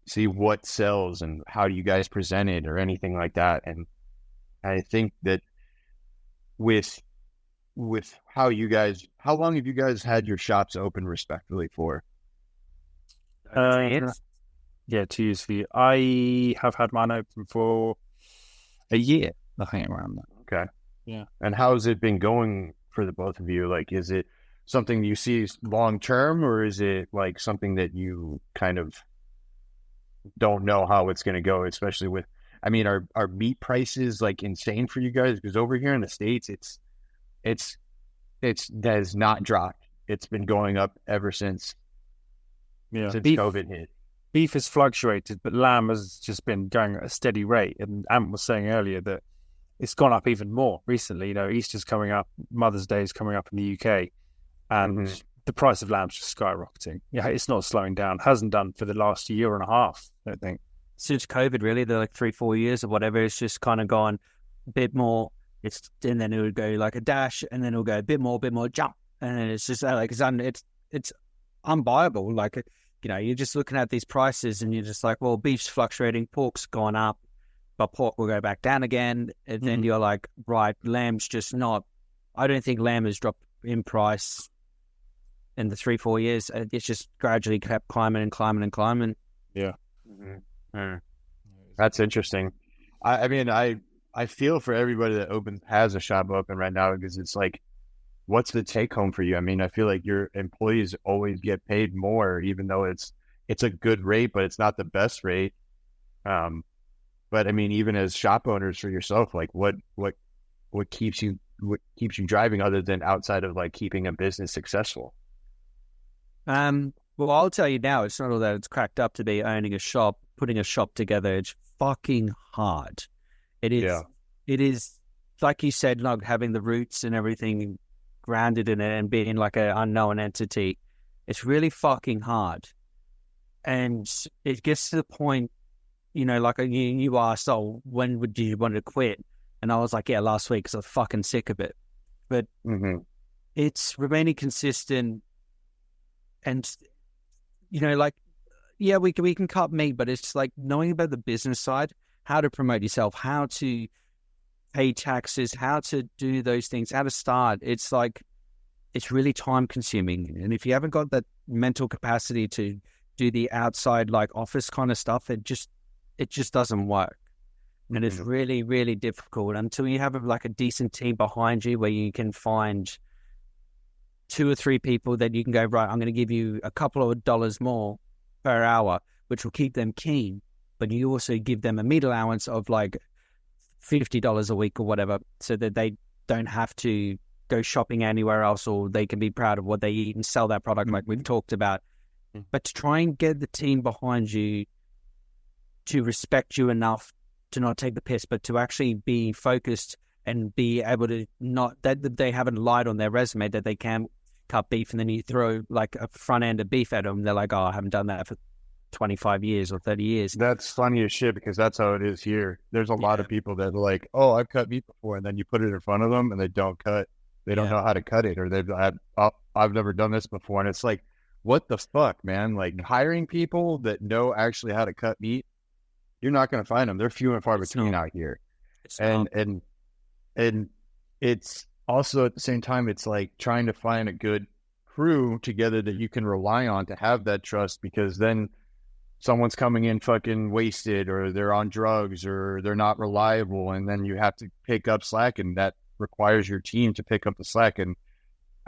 see what sells and how do you guys present it or anything like that. And I think that with how long have you guys had your shops open respectively for? 2 years. Yeah, 2 years for you. I have had mine open for a year, I think, around that. Okay. Yeah. And how has it been going for the both of you? Like, is it something you see long term, or is it like something that you kind of don't know how it's going to go, especially with, I mean, are meat prices like insane for you guys? Because over here in the States, it has not dropped. It's been going up ever since COVID hit. Beef has fluctuated, but lamb has just been going at a steady rate. And Ant was saying earlier that it's gone up even more recently. You know, Easter's coming up, Mother's Day is coming up in the UK, and the price of lamb's just skyrocketing. Yeah, it's not slowing down. Hasn't done for the last year and a half, I don't think. Since COVID, really, they're like 3-4 years or whatever. It's just kind of gone a bit more. And then it would go like a dash, and then it'll go a bit more, jump, and then it's just like it's unbuyable. Like, you know, you're just looking at these prices, and you're just like, well, beef's fluctuating, pork's gone up, but pork will go back down again. And then you're like, right, lamb's just not. I don't think lamb has dropped in price in the 3-4 years. It's just gradually kept climbing and climbing and climbing. Yeah, that's interesting. I mean, I feel for everybody that has a shop open right now, because it's like, what's the take home for you? I mean, I feel like your employees always get paid more, even though it's a good rate, but it's not the best rate. But I mean, even as shop owners for yourself, like what keeps you driving other than outside of like keeping a business successful? Well, I'll tell you now, it's not all that it's cracked up to be owning a shop, putting a shop together. It's fucking hard. It is. Yeah. It is like you said, like having the roots and everything grounded in it and being like an unknown entity, it's really fucking hard. And it gets to the point, like you asked, oh, when would you want to quit? And I was like, yeah, last week, because I was fucking sick of it. But it's remaining consistent and, like, yeah, we can cut meat, but it's like knowing about the business side, how to promote yourself, how to pay taxes, how to do those things, how to start. It's like, it's really time consuming. And if you haven't got that mental capacity to do the outside, like office kind of stuff, it just doesn't work. And it's really, really difficult until you have like a decent team behind you where you can find 2 or 3 people that you can go, right, I'm going to give you a couple of dollars more per hour, which will keep them keen. But you also give them a meat allowance of like $50 a week or whatever, so that they don't have to go shopping anywhere else, or they can be proud of what they eat and sell that product like we've talked about. But to try and get the team behind you to respect you enough to not take the piss, but to actually be focused and be able to not, that they haven't lied on their resume that they can cut beef, and then you throw like a front end of beef at them. They're like, oh, I haven't done that for 25 years or 30 years. That's funny as shit, because that's how it is here. There's a lot of people that are like, oh, I've cut meat before, and then you put it in front of them and they don't cut. They don't know how to cut it, or I've never done this before. And it's like, what the fuck, man? Like, hiring people that know actually how to cut meat, you're not going to find them. They're few and far between out here. And it's also at the same time, it's like trying to find a good crew together that you can rely on to have that trust, because then someone's coming in fucking wasted, or they're on drugs, or they're not reliable, and then you have to pick up slack, and that requires your team to pick up the slack. And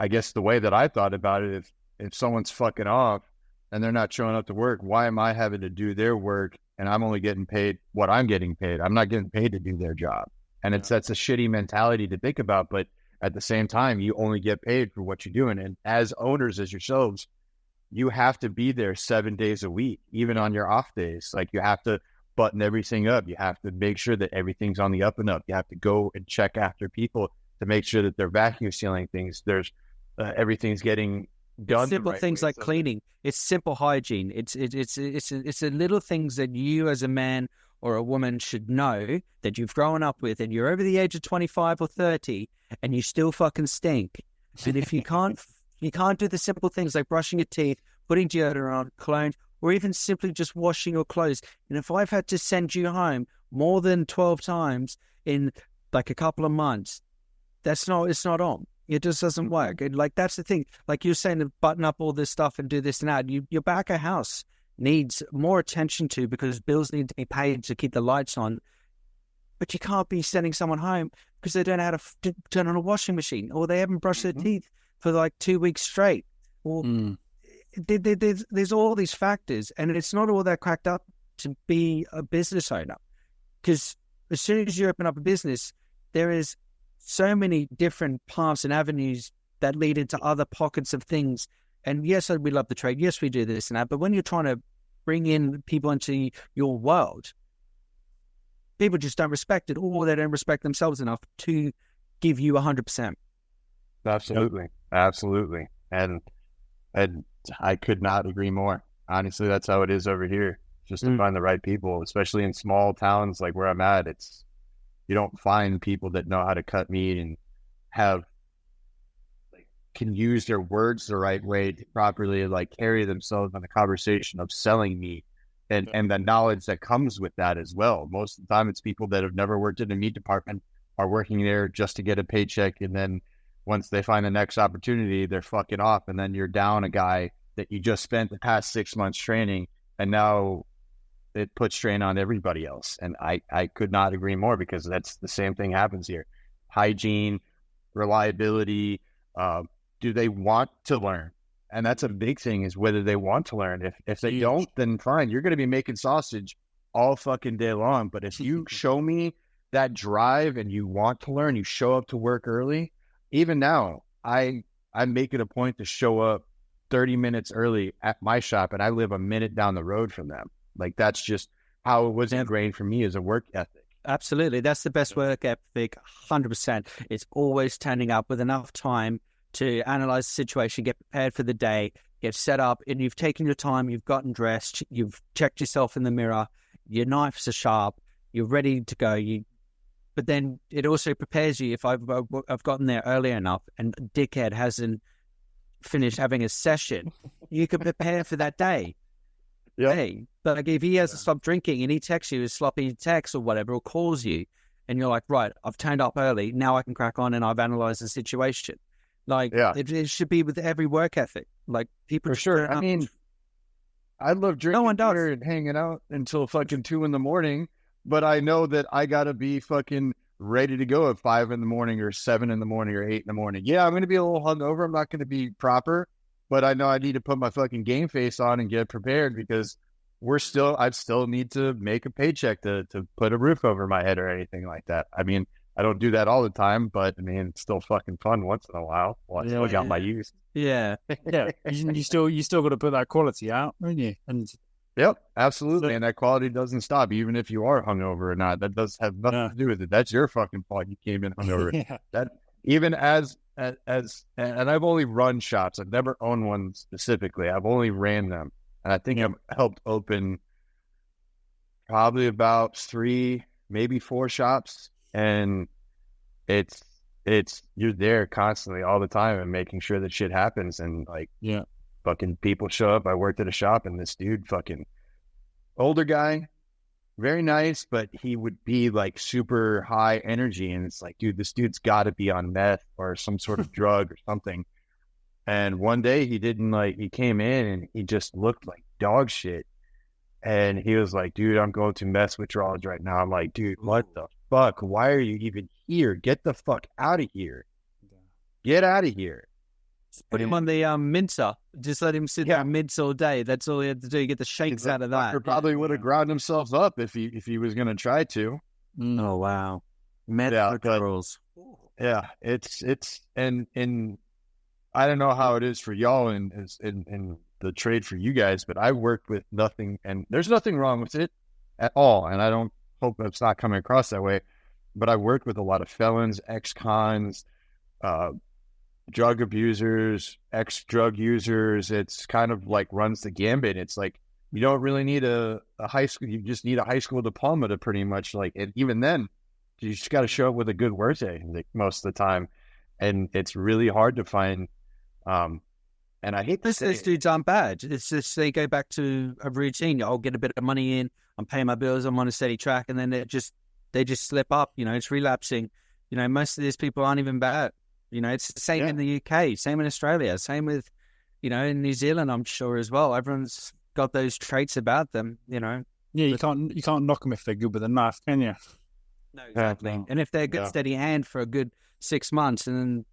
I guess the way that I thought about it, if someone's fucking off and they're not showing up to work, why am I having to do their work and I'm only getting paid what I'm getting paid? I'm not getting paid to do their job. And that's a shitty mentality to think about, but at the same time, you only get paid for what you're doing. And as owners, as yourselves, you have to be there 7 days a week, even on your off days. Like, you have to button everything up. You have to make sure that everything's on the up and up. You have to go and check after people to make sure that they're vacuum sealing things. There's everything's getting done. Simple things like cleaning. It's simple hygiene. It's the little things that you as a man or a woman should know, that you've grown up with, and you're over the age of 25 or 30 and you still fucking stink. And if you can't do the simple things like brushing your teeth, putting deodorant on, cologne, or even simply just washing your clothes. And if I've had to send you home more than 12 times in like a couple of months, it's not on. It just doesn't work. And like, that's the thing. Like you're saying, to button up all this stuff and do this and that. Your back of house needs more attention to, because bills need to be paid to keep the lights on. But you can't be sending someone home because they don't know how to turn on a washing machine, or they haven't brushed their teeth for like 2 weeks straight. Or there's all these factors, and it's not all that cracked up to be a business owner. Because as soon as you open up a business, there is so many different paths and avenues that lead into other pockets of things. And yes, we love the trade. Yes, we do this and that. But when you're trying to bring in people into your world, people just don't respect it, or they don't respect themselves enough to give you 100%. Absolutely. And I could not agree more. Honestly, that's how it is over here. Just to find the right people, especially in small towns like where I'm at. You don't find people that know how to cut meat and can use their words the right way to properly like carry themselves in the conversation of selling meat, and the knowledge that comes with that as well. Most of the time, it's people that have never worked in a meat department, are working there just to get a paycheck, and then once they find the next opportunity, they're fucking off, and then you're down a guy that you just spent the past 6 months training, and now it puts strain on everybody else. And I could not agree more, because that's the same thing happens here. Hygiene, reliability, do they want to learn? And that's a big thing, is whether they want to learn. If they don't, then fine. You're going to be making sausage all fucking day long. But if you show me that drive and you want to learn, you show up to work early. Even now, I make it a point to show up 30 minutes early at my shop, and I live a minute down the road from them. Like, that's just how it was ingrained for me as a work ethic. Absolutely. That's the best work ethic, 100%. It's always turning up with enough time to analyze the situation, get prepared for the day, get set up, and you've taken your time, you've gotten dressed, you've checked yourself in the mirror, your knives are sharp, you're ready to go. But then it also prepares you if I've gotten there early enough and dickhead hasn't finished having a session, you can prepare for that day. Yeah. Hey, like if he hasn't stopped drinking and he texts you a sloppy text or whatever, or calls you, and you're like, right, I've turned up early, now I can crack on and I've analyzed the situation. Like, it should be with every work ethic. Like, people for sure. I mean, I love drinking beer and hanging out until fucking 2 a.m, but I know that I gotta be fucking ready to go at 5 a.m, or 7 a.m, or 8 a.m. Yeah, I'm gonna be a little hungover. I'm not gonna be proper. But I know I need to put my fucking game face on and get prepared because I still need to make a paycheck to put a roof over my head or anything like that. I mean, I don't do that all the time, but I mean, it's still fucking fun once in a while. Well, I still got my use. Yeah. Yeah. You still got to put that quality out, don't you? And yep, absolutely. And that quality doesn't stop, even if you are hungover or not. That does have nothing to do with it. That's your fucking fault. You came in hungover. Yeah. That even as and I've only run shops. I've never owned one specifically. I've only ran them, and I think I've helped open probably about 3, maybe 4 shops. And it's you're there constantly all the time and making sure that shit happens. And like, fucking people show up. I worked at a shop, and this dude, fucking older guy, very nice, but he would be like super high energy. And it's like, dude, this dude's got to be on meth or some sort of drug or something. And one day he came in and he just looked like dog shit. And he was like, dude, I'm going through meth withdrawals right now. I'm like, dude, what the fuck? Why are you even here? Get the fuck out of here. Get out of here. Put him on the mincer. Just let him sit there and mince all day. That's all he had to do. Get the shakes out of that. He probably would have ground himself up if he was going to try to. Oh, wow. Meth withdrawals. Yeah, it's and I don't know how it is for y'all in the trade for you guys, but I worked with nothing, and there's nothing wrong with it at all. And I don't hope it's not coming across that way, but I worked with a lot of felons, ex-cons, drug abusers, ex-drug users. It's kind of like runs the gambit. It's like, you don't really need a high school. You just need a high school diploma to pretty much like it. Even then, you just got to show up with a good work day most of the time. And it's really hard to find. And I hate these dudes aren't bad. It's just they go back to a routine. I'll get a bit of money in. I'm paying my bills. I'm on a steady track, and then they just slip up. You know, it's relapsing. You know, most of these people aren't even bad. You know, it's the same in the UK, same in Australia, same with, you know, in New Zealand. I'm sure as well. Everyone's got those traits about them. You know. Yeah, you can't knock them if they're good with a knife, can you? No, exactly. Yeah. And if they're a good steady hand for a good 6 months, and then,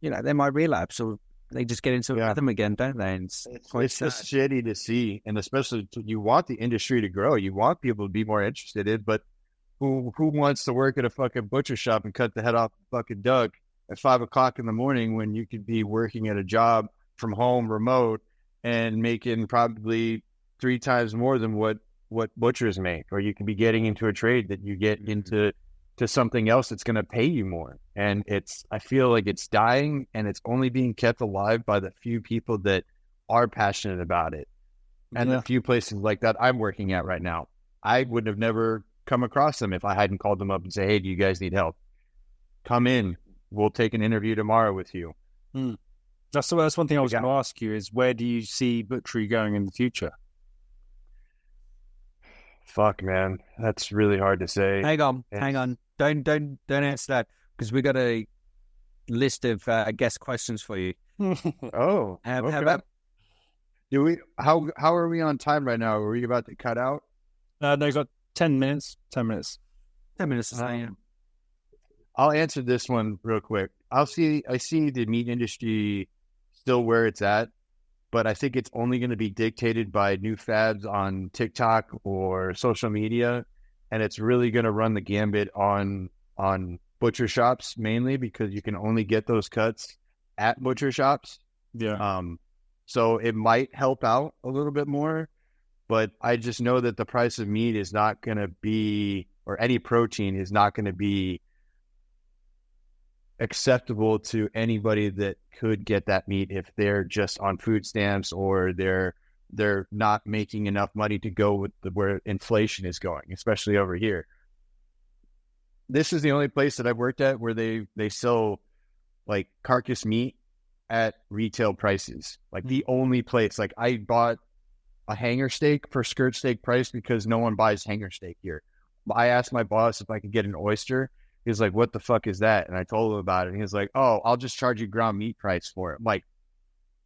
you know, they might relapse or they just get into a rhythm again, don't they? And it's just shitty to see, and especially you want the industry to grow. You want people to be more interested in, but who wants to work at a fucking butcher shop and cut the head off a fucking duck at 5 o'clock in the morning when you could be working at a job from home, remote, and making probably 3 times more than what butchers make, or you can be getting into a trade that you get into something else that's going to pay you more. And I feel like it's dying, and it's only being kept alive by the few people that are passionate about it. And the few places like that I'm working at right now, I would have never come across them if I hadn't called them up and say, hey, do you guys need help? Come in. We'll take an interview tomorrow with you. That's one thing I was going to ask you is, where do you see butchery going in the future? Fuck, man. That's really hard to say. Hang on. Don't answer that, because we got a list of guest questions for you. Oh, okay. How are we on time right now? Are we about to cut out? No, got 10 minutes. 10 minutes. 10 minutes is fine. I'll answer this one real quick. I see the meat industry still where it's at, but I think it's only going to be dictated by new fads on TikTok or social media. And it's really going to run the gambit on butcher shops mainly, because you can only get those cuts at butcher shops. Yeah. So it might help out a little bit more, but I just know that the price of meat is not going to be or any protein is not going to be acceptable to anybody that could get that meat if they're just on food stamps or they're not making enough money to go with where inflation is going, especially over here. This is the only place that I've worked at where they sell like carcass meat at retail prices. Like the only place. Like I bought a hanger steak for skirt steak price because no one buys hanger steak here. I asked my boss if I could get an oyster. He was like, "What the fuck is that?" And I told him about it. And he was like, "Oh, I'll just charge you ground meat price for it." I'm like,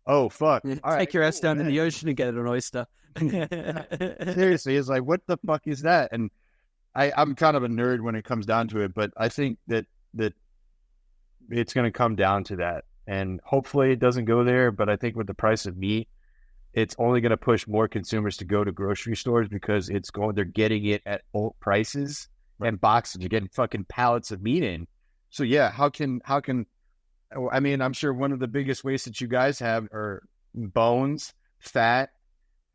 "Oh, fuck. All right, take your ass down in the ocean and get an oyster." Seriously, he's like, "What the fuck is that?" And I'm kind of a nerd when it comes down to it, but I think that it's going to come down to that. And hopefully it doesn't go there, but I think with the price of meat, it's only going to push more consumers to go to grocery stores because they're getting it at old prices. And boxes, you're getting fucking pallets of meat in. So yeah, how can I mean, I'm sure one of the biggest wastes that you guys have are bones, fat,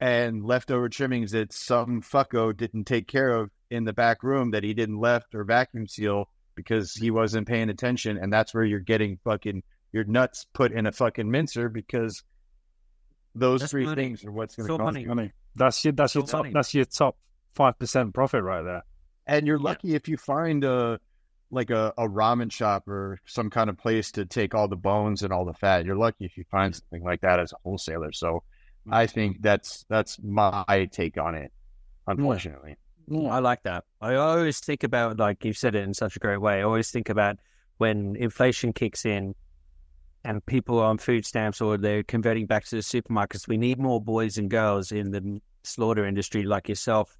and leftover trimmings that some fucko didn't take care of in the back room that he didn't left or vacuum seal because he wasn't paying attention. And that's where you're getting fucking your nuts put in a fucking mincer because that's three things are what's going to cost money. That's your top 5% profit right there. And you're lucky if you find a ramen shop or some kind of place to take all the bones and all the fat. You're lucky if you find something like that as a wholesaler. So I think that's my take on it, unfortunately. I like that. I always think about, like you said it in such a great way, I always think about when inflation kicks in and people are on food stamps or they're converting back to the supermarkets. We need more boys and girls in the slaughter industry like yourself.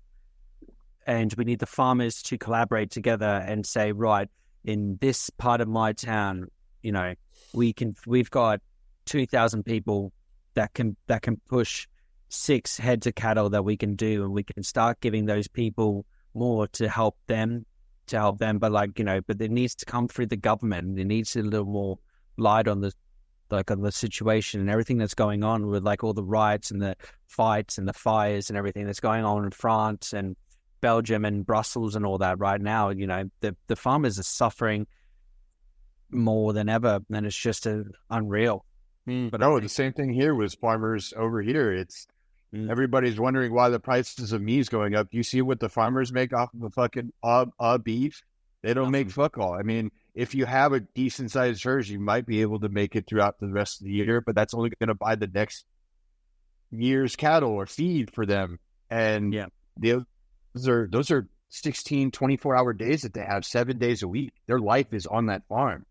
And we need the farmers to collaborate together and say, right, in this part of my town, you know, we've got 2,000 people that can push 6 heads of cattle that we can do, and we can start giving those people more to help them. But like, you know, but it needs to come through the government. It needs a little more light on the situation and everything that's going on with like all the riots and the fights and the fires and everything that's going on in France and Belgium and Brussels and all that right now. You know, the farmers are suffering more than ever, and it's just unreal. But the same thing here with farmers over here. It's everybody's wondering why the prices of meat is going up. You see what the farmers make off of a fucking beef? They don't make fuck all. I mean, if you have a decent sized herd, you might be able to make it throughout the rest of the year, but that's only going to buy the next year's cattle or feed for them. And those are 16, 24-hour days that they have 7 days a week. Their life is on that farm.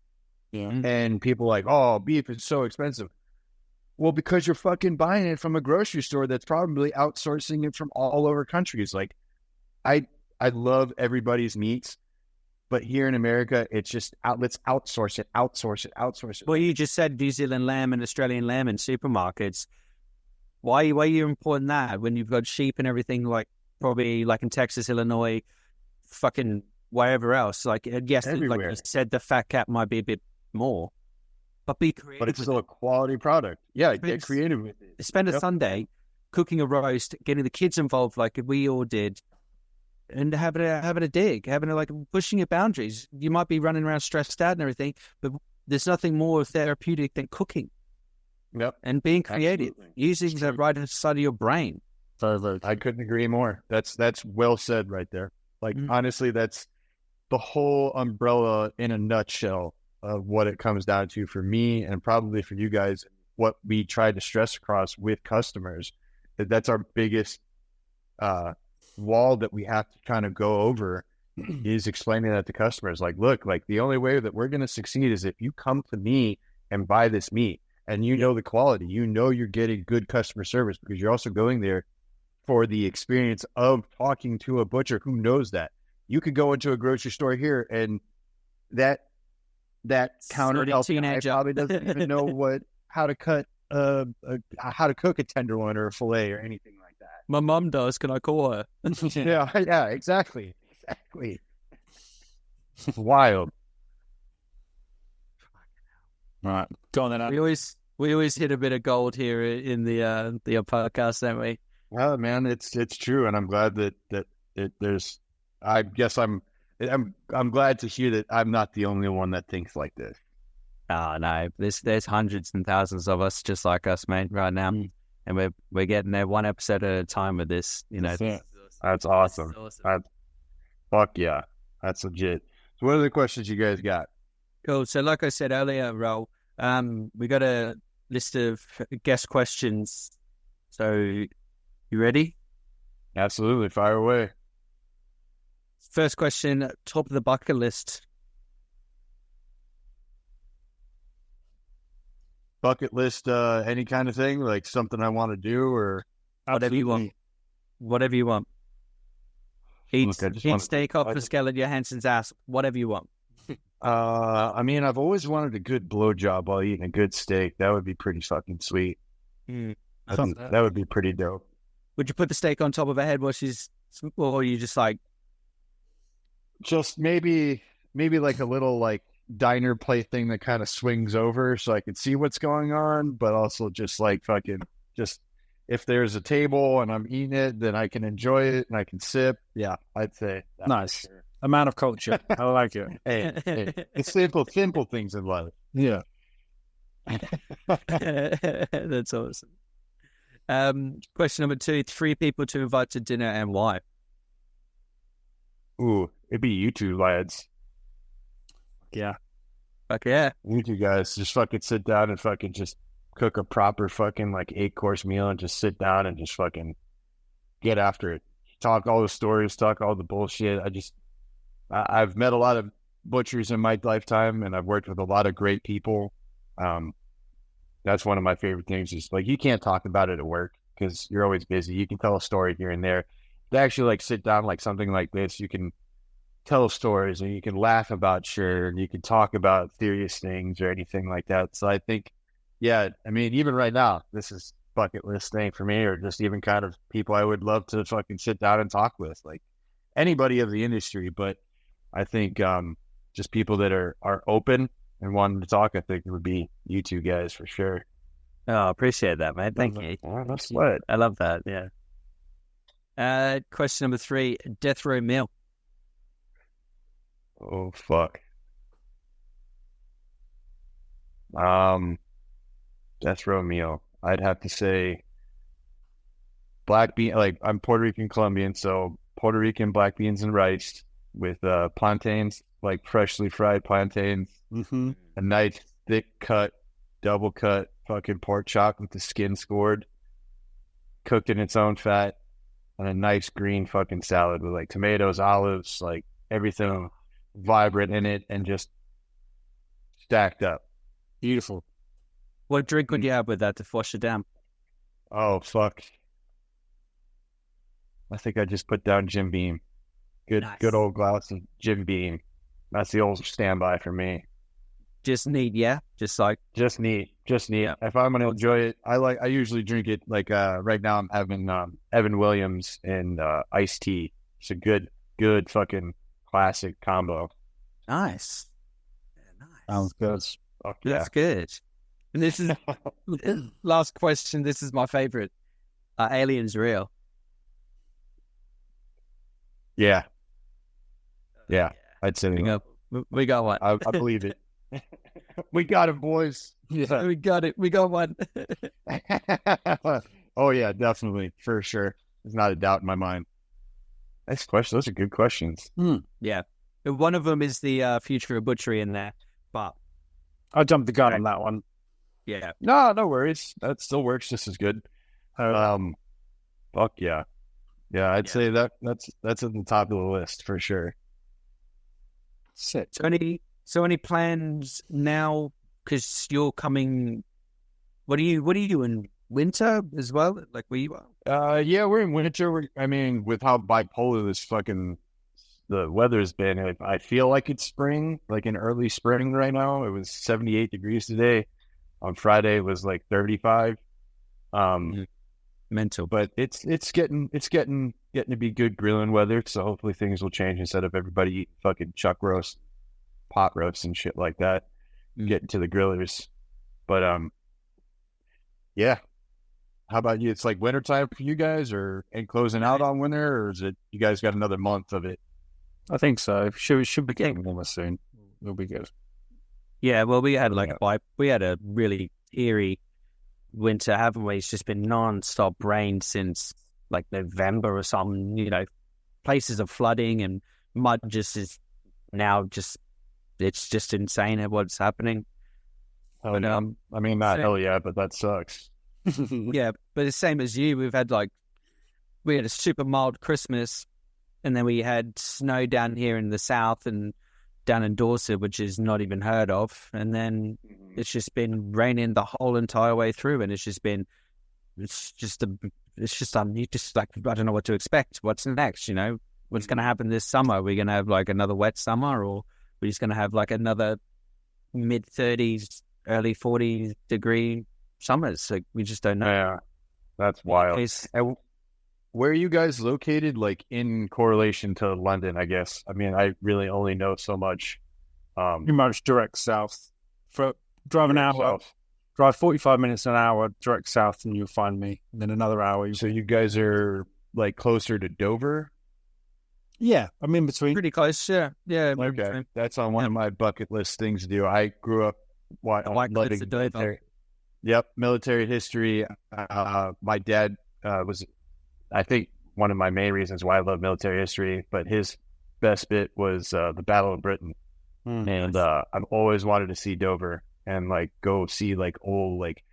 Yeah. And people are like, oh, beef is so expensive. Well, because you're fucking buying it from a grocery store that's probably outsourcing it from all over countries. Like, I love everybody's meats, but here in America, it's just let's outsource it. Well, you just said New Zealand lamb and Australian lamb in supermarkets. Why are you importing that when you've got sheep and everything, like probably like in Texas, Illinois, fucking wherever else? Like, yes, everywhere. Like you said, the fat cap might be a bit more, but be creative. But it's still a quality product. Yeah, get creative with it. Spend a Sunday cooking a roast, getting the kids involved like we all did, and having a dig, pushing your boundaries. You might be running around stressed out and everything, but there's nothing more therapeutic than cooking. Yep. And being creative, using the right side of your brain. I couldn't agree more. That's well said right there. Like, honestly, that's the whole umbrella in a nutshell of what it comes down to for me and probably for you guys. What we try to stress across with customers, that's our biggest wall that we have to kind of go over is explaining that to customers. Like, look, like the only way that we're going to succeed is if you come to me and buy this meat and you know the quality, you know you're getting good customer service because you're also going there for the experience of talking to a butcher who knows that. You could go into a grocery store here and that counter help guy probably doesn't even know how to cook a tenderloin or a fillet or anything like that. My mom does. Can I call her? yeah, exactly. Wild. All right, go on then. We always hit a bit of gold here in the podcast, don't we? Well, man, it's true, and I'm glad that there's I guess I'm glad to hear that I'm not the only one that thinks like this. Oh no, there's hundreds and thousands of us just like us, mate, right now, and we're getting there one episode at a time with this. You know, that's awesome. Fuck yeah, that's legit. So, what are the questions you guys got? Cool. So, like I said earlier, Raul, we got a list of guest questions. So, you ready? Absolutely, fire away. First question, top of the bucket list. Bucket list, any kind of thing, like something I want to do, or whatever you want. Whatever you want. Eat steak off the skeleton Johansson's ass. Whatever you want. I mean, I've always wanted a good blowjob while eating a good steak. That would be pretty fucking sweet. That would be pretty dope. Would you put the steak on top of her head while she's, or you just like? Just maybe like a little like diner plate thing that kind of swings over so I can see what's going on, but also just like fucking just if there's a table and I'm eating it, then I can enjoy it and I can sip. Yeah, I'd say that. Nice. Sure. Amount of culture. I like it. Hey, it's simple things in life. Yeah. That's awesome. Question number 2, 3 people to invite to dinner and why? Ooh, it'd be you two lads. Yeah. Fuck yeah. You two guys just fucking sit down and fucking just cook a proper fucking like 8-course meal and just sit down and just fucking get after it. Talk all the stories, talk all the bullshit. I've met a lot of butchers in my lifetime and I've worked with a lot of great people. That's one of my favorite things is like, you can't talk about it at work because you're always busy. You can tell a story here and there. To actually like sit down like something like this, you can tell stories and you can laugh about shit and you can talk about serious things or anything like that. So I think, yeah, I mean, even right now, this is bucket list thing for me, or just even kind of people I would love to fucking sit down and talk with, like anybody of the industry. But I think just people that are open and wanting to talk, I think it would be you two guys for sure. Oh, appreciate that, mate. Thank you. That's what I love that. Yeah. Question number 3, death row meal. Oh, fuck. Death row meal. I'd have to say black bean, like I'm Puerto Rican Colombian, so Puerto Rican black beans and rice with plantains, like freshly fried plantains, a nice thick cut, double cut fucking pork chop with the skin scored, cooked in its own fat, and a nice green fucking salad with like tomatoes, olives, like everything vibrant in it and just stacked up. Beautiful. What drink would you have with that to wash it down? Oh, fuck. I think I just put down Jim Beam. Good old glass of Jim Beam. That's the old standby for me. Just neat, yeah? Just neat. Yeah. If I'm gonna enjoy it, I usually drink it like right now I'm having Evan Williams and iced tea. It's a good fucking classic combo. Nice. Yeah, nice. Sounds good. Yeah. That's good. And this is last question. This is my favorite. Are aliens real? Yeah. I'd say we got one. I believe it. We got it, boys. Yeah. We got it. We got one. Oh yeah, definitely, for sure. There's not a doubt in my mind. Next question. Those are good questions. Yeah. One of them is the future of butchery in there, but I jumped the gun on that one. Yeah. No worries. That still works just as good. Fuck yeah. Yeah, I'd say that's at the top of the list for sure. Sick. So any plans now? Because you're coming. What do you do in winter as well? Like where you are? Yeah, we're in winter. With how bipolar the weather's been, I feel like it's spring, like in early spring right now. It was 78 degrees today. On Friday it was like 35. Mental, but it's getting to be good grilling weather. So hopefully things will change instead of everybody eating fucking chuck roast, pot roast, and shit like that. Getting to the grillers, but yeah. How about you? It's like wintertime for you guys, and closing out on winter, or is it you guys got another month of it? I think so. Should be getting warmer soon. It'll be good. Yeah, well, we had a really eerie winter, haven't we? It's just been non-stop rain since like November or something. You know, places are flooding and mud just is now just it's just insane at what's happening. Hell yeah. I mean, not hell yeah, but that sucks. Yeah, but the same as you, we had a super mild Christmas, and then we had snow down here in the south and down in Dorset, which is not even heard of. And then it's just been raining the whole entire way through, and you just like, I don't know what to expect. What's next? You know, what's going to happen this summer? We're going to have like another wet summer, or we're just going to have like another mid-30s, early 40-degree summers. Like, we just don't know. Yeah, that's wild. And where are you guys located, like in correlation to London, I guess? I mean, I really only know so much. Pretty much direct south. For drive an hour, south. Drive 45 minutes an hour direct south, and you'll find me. And then another hour. So you guys are like closer to Dover? Yeah, I'm in between. Pretty close, yeah. Yeah. Okay, that's on one of my bucket list things to do. I grew up loving military. Yep, military history. My dad was, I think, one of my main reasons why I love military history, but his best bit was the Battle of Britain. And I've always wanted to see Dover and like go see like old like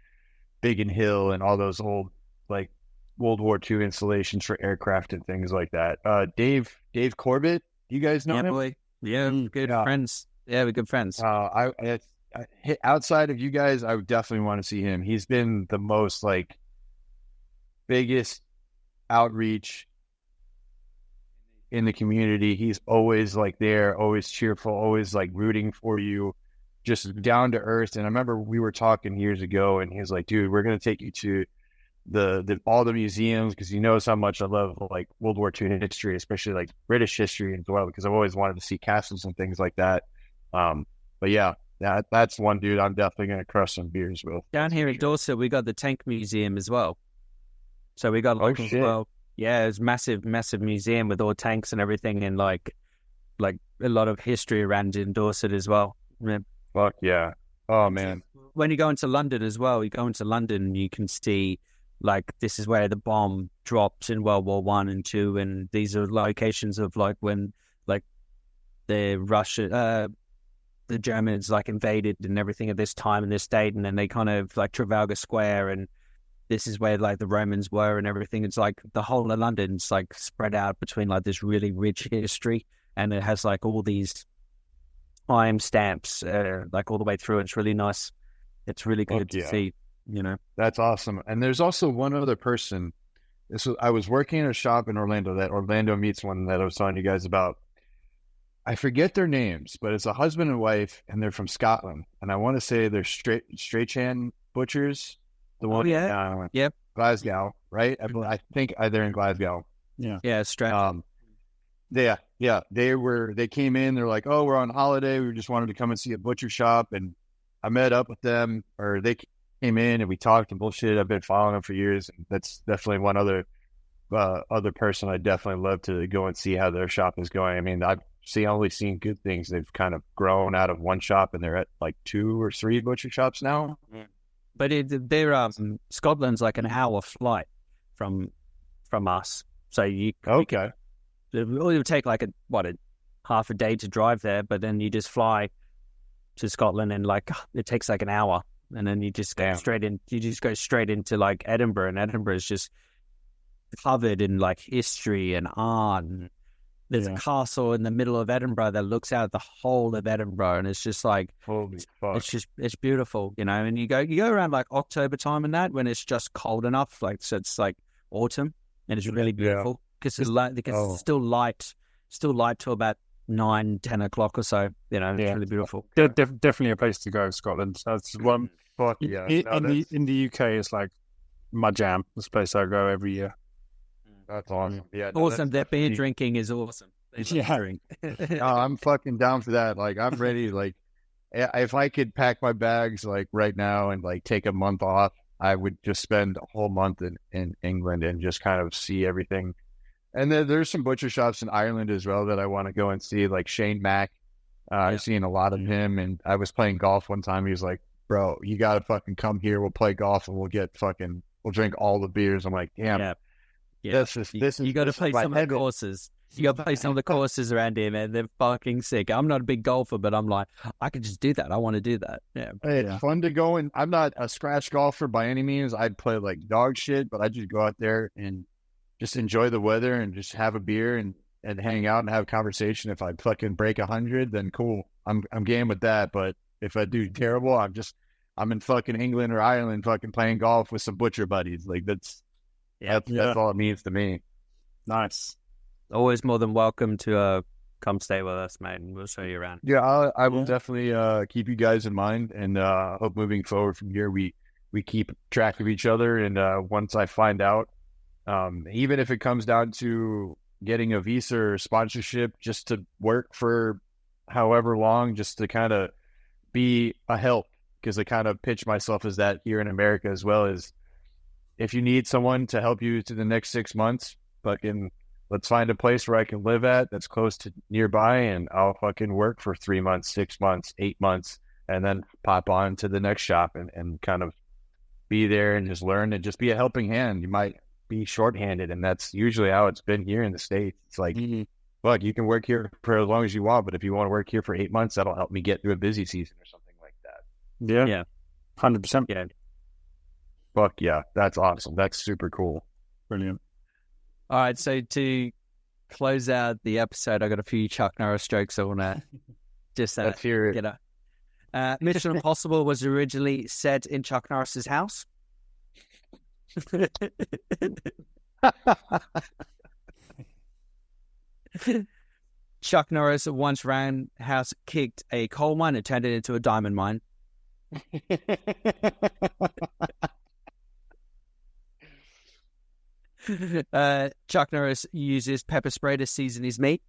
Biggin Hill and all those old like World War II installations for aircraft and things like that. Dave Corbett, you guys know him? Boy. Yeah, good friends. Yeah, we're good friends. Outside of you guys, I would definitely want to see him. He's been the most like biggest outreach in the community. He's always like there, always cheerful, always like rooting for you, just down to earth. And I remember we were talking years ago, and he was like, "Dude, we're gonna take you to all the museums, because he knows how much I love like World War II history, especially like British history as well, because I've always wanted to see castles and things like that." But yeah, that's one dude I'm definitely gonna crush some beers with. Down here in Dorset, we got the tank museum as well. So we got yeah, it's massive museum with all tanks and everything, and like a lot of history around in Dorset as well. Yeah. Fuck yeah! Oh man, when you go into London as well, you can see like this is where the bomb drops in World War I and II, and these are locations of like when like the Germans like invaded and everything at this time and this date, and then they kind of like Trafalgar Square, and this is where like the Romans were and everything. It's like the whole of London's like spread out between like this really rich history, and it has like all these time stamps like all the way through. It's really nice. It's really good to see, you know. That's awesome. And there's also one other person. I was working in a shop in Orlando, that Orlando Meats one that I was telling you guys about. I forget their names, but it's a husband and wife, and they're from Scotland. And I want to say they're Strachan Butchers. The one, yep, Glasgow, right? I think they're in Glasgow. Yeah, Stratton. Yeah. They came in. They're like, "Oh, we're on holiday. We just wanted to come and see a butcher shop." And I met up with them, or they came in and we talked and bullshit. I've been following them for years, and that's definitely one other person I definitely love to go and see how their shop is going. I mean, I've only seen good things. They've kind of grown out of one shop, and they're at like 2 or 3 butcher shops now. But Scotland's like an hour flight from us, so it would take like a half a day to drive there, but then you just fly to Scotland, and like it takes like an hour, and then you just go straight in. You just go straight into like Edinburgh, and Edinburgh is just covered in like history and art. And there's a castle in the middle of Edinburgh that looks out the whole of Edinburgh, and it's just like, holy fuck, it's beautiful, you know. And you go around like October time and that, when it's just cold enough, like, so it's like autumn, and it's really beautiful because it's still light till about 9-10 o'clock or so. You know, it's really beautiful. Definitely a place to go, Scotland. That's one. Fuck yeah. In the UK, it's like my jam. It's a place I go every year. That's awesome. Yeah, awesome. That beer drinking is awesome. I'm fucking down for that. Like, I'm ready. Like, if I could pack my bags like right now and like take a month off, I would just spend a whole month in England and just kind of see everything And then there's some butcher shops in Ireland as well that I want to go and see, like Shane Mack. I've seen a lot of him, and I was playing golf one time. He was like, "Bro, you got to fucking come here. We'll play golf and we'll drink all the beers." I'm like, "Damn, this is you got to play some of the courses. You got to play some of the courses around here, man. They're fucking sick. I'm not a big golfer, but I'm like, I could just do that. I want to do that. Yeah, it's fun to go in. I'm not a scratch golfer by any means. I'd play like dog shit, but I just go out there and just enjoy the weather and just have a beer and hang out and have a conversation. If I fucking break 100, then cool. I'm game with that. But if I do terrible, I'm in fucking England or Ireland fucking playing golf with some butcher buddies. Like that's all it means to me. Nice. Always more than welcome to come stay with us, mate, and we'll show you around. Yeah, I will definitely keep you guys in mind, and hope moving forward from here we keep track of each other. And once I find out, even if it comes down to getting a visa or sponsorship just to work for however long, just to kind of be a help, because I kind of pitch myself as that here in America as well. As if you need someone to help you to the next 6 months, fucking let's find a place where I can live at that's close to nearby, and I'll fucking work for 3 months, 6 months, 8 months, and then pop on to the next shop and kind of be there and just learn and just be a helping hand. You might be shorthanded, and that's usually how it's been here in the States. It's like, look, you can work here for as long as you want, but if you want to work here for 8 months, that'll help me get through a busy season or something like that. Yeah. 100%. Yeah. Fuck yeah. That's awesome. That's super cool. Brilliant. All right, so to close out the episode, I got a few Chuck Norris jokes I want to just let's hear it. Get Mission Impossible was originally set in Chuck Norris's house. Chuck Norris once roundhouse kicked a coal mine and turned it into a diamond mine. Chuck Norris uses pepper spray to season his meat.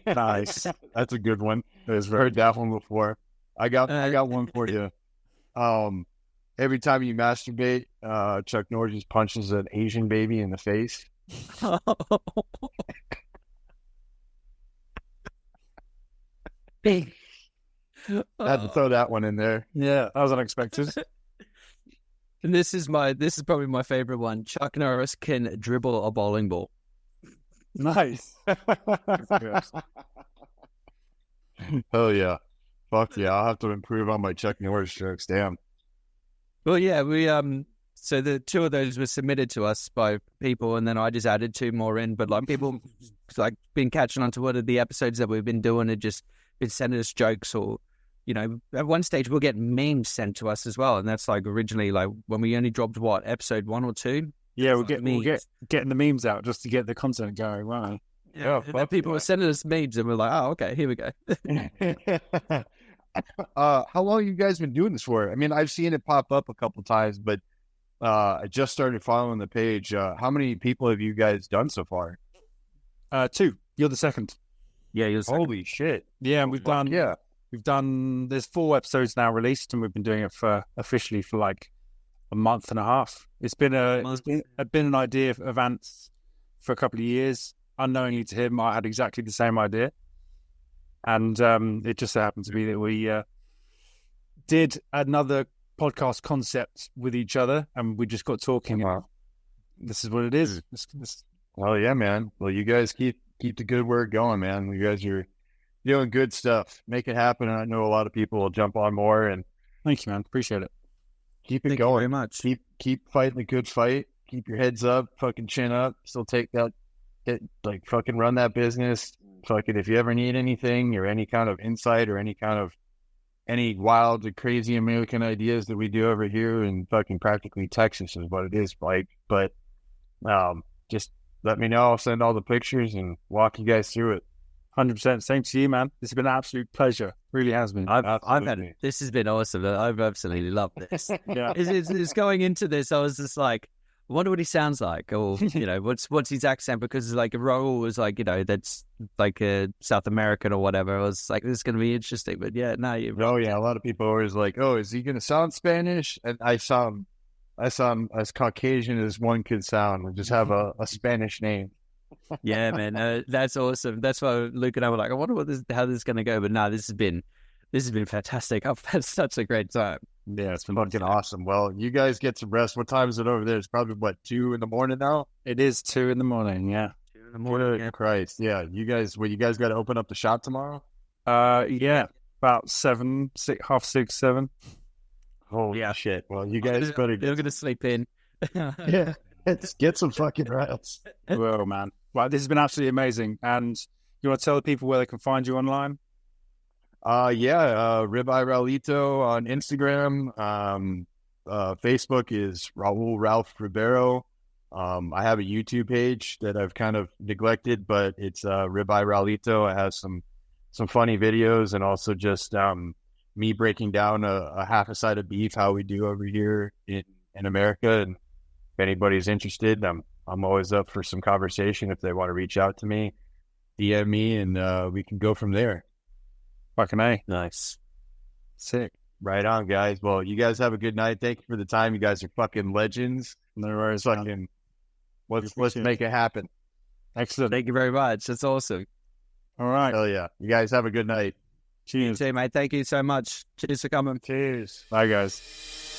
Nice. That's a good one. I've heard that one before. I got one for you. Every time you masturbate, Chuck Norris just punches an Asian baby in the face. I had to throw that one in there. Yeah, that was unexpected. And this is probably my favorite one. Chuck Norris can dribble a bowling ball. Nice. Hell yeah. Fuck yeah. I'll have to improve on my Chuck Norris jokes. Damn. Well, yeah, we so the two of those were submitted to us by people, and then I just added two more in. But like people like been catching on to what are the episodes that we've been doing and just been sending us jokes, or you know, at one stage we'll get memes sent to us as well, and that's like originally like when we only dropped episode 1 or 2. Yeah, we'll get getting the memes out just to get the content going. Wow. Yeah, and then people were sending us memes, and we're like, oh, okay, here we go. How long have you guys been doing this for? I mean, I've seen it pop up a couple times, but I just started following the page. How many people have you guys done so far? 2. You're the second. Yeah, you're the second. Holy shit. Yeah, and we've done there's 4 episodes now released, and we've been doing it officially for like a month and a half. It's been an idea of Ant's for a couple of years. Unknowingly to him, I had exactly the same idea. And it just so happened to be that we did another podcast concept with each other, and we just got talking. Wow. This is what it is. Well, yeah, man. Well, you guys keep the good work going, man. You guys are doing good stuff. Make it happen. And I know a lot of people will jump on more. And thank you, man. Appreciate it. Keep it Thank going. you very much. Keep fighting a good fight. Keep your heads up. Fucking chin up. Still take that. Fucking run that business. Fucking if you ever need anything or any kind of insight or any wild or crazy American ideas that we do over here in fucking practically Texas is what it is like. But just let me know. I'll send all the pictures and walk you guys through it. 100%. Same to you, man. This has been an absolute pleasure. Really has been. I've had it. This has been awesome. I've absolutely loved this. Yeah. It's going into this. I was just like, I wonder what he sounds like, or you know, what's his accent? Because like Raul was like, you know, that's like a South American or whatever. I was like, this is going to be interesting. But yeah, no, yeah. A lot of people are always like, oh, is he going to sound Spanish? And I sound I sound as Caucasian as one could sound. I just have a Spanish name. Yeah, man, that's awesome. That's why Luke and I were like, I wonder how this is going to go. But no, this has been fantastic. I've had such a great time. Yeah, it's been fucking awesome. Well, you guys get some rest. What time is it over there? It's probably, 2 in the morning now? It is 2 in the morning, yeah. 2 in the morning. Good Christ. Yeah, you guys got to open up the shop tomorrow? Yeah, about 7, 6, half 6, 7. Holy shit. Well, you guys better They're going to sleep in. Yeah, let's get some fucking rest. Well, man. Well, this has been absolutely amazing. And you want to tell the people where they can find you online? Ribeye Raulito on Instagram. Facebook is Raul Rubero. I have a YouTube page that I've kind of neglected, but it's Ribeye Raulito. I have some funny videos and also just me breaking down a half a side of beef, how we do over here in America. And if anybody's interested, I'm always up for some conversation. If they want to reach out to me, DM me, and we can go from there. Fucking A. Nice. Sick. Right on, guys. Well, you guys have a good night. Thank you for the time. You guys are fucking legends. No worries. Fucking, let's make it happen. Excellent. Thank you very much. That's awesome. All right. Hell yeah. You guys have a good night. Cheers. You too, mate. Thank you so much. Cheers for coming. Cheers. Bye, guys.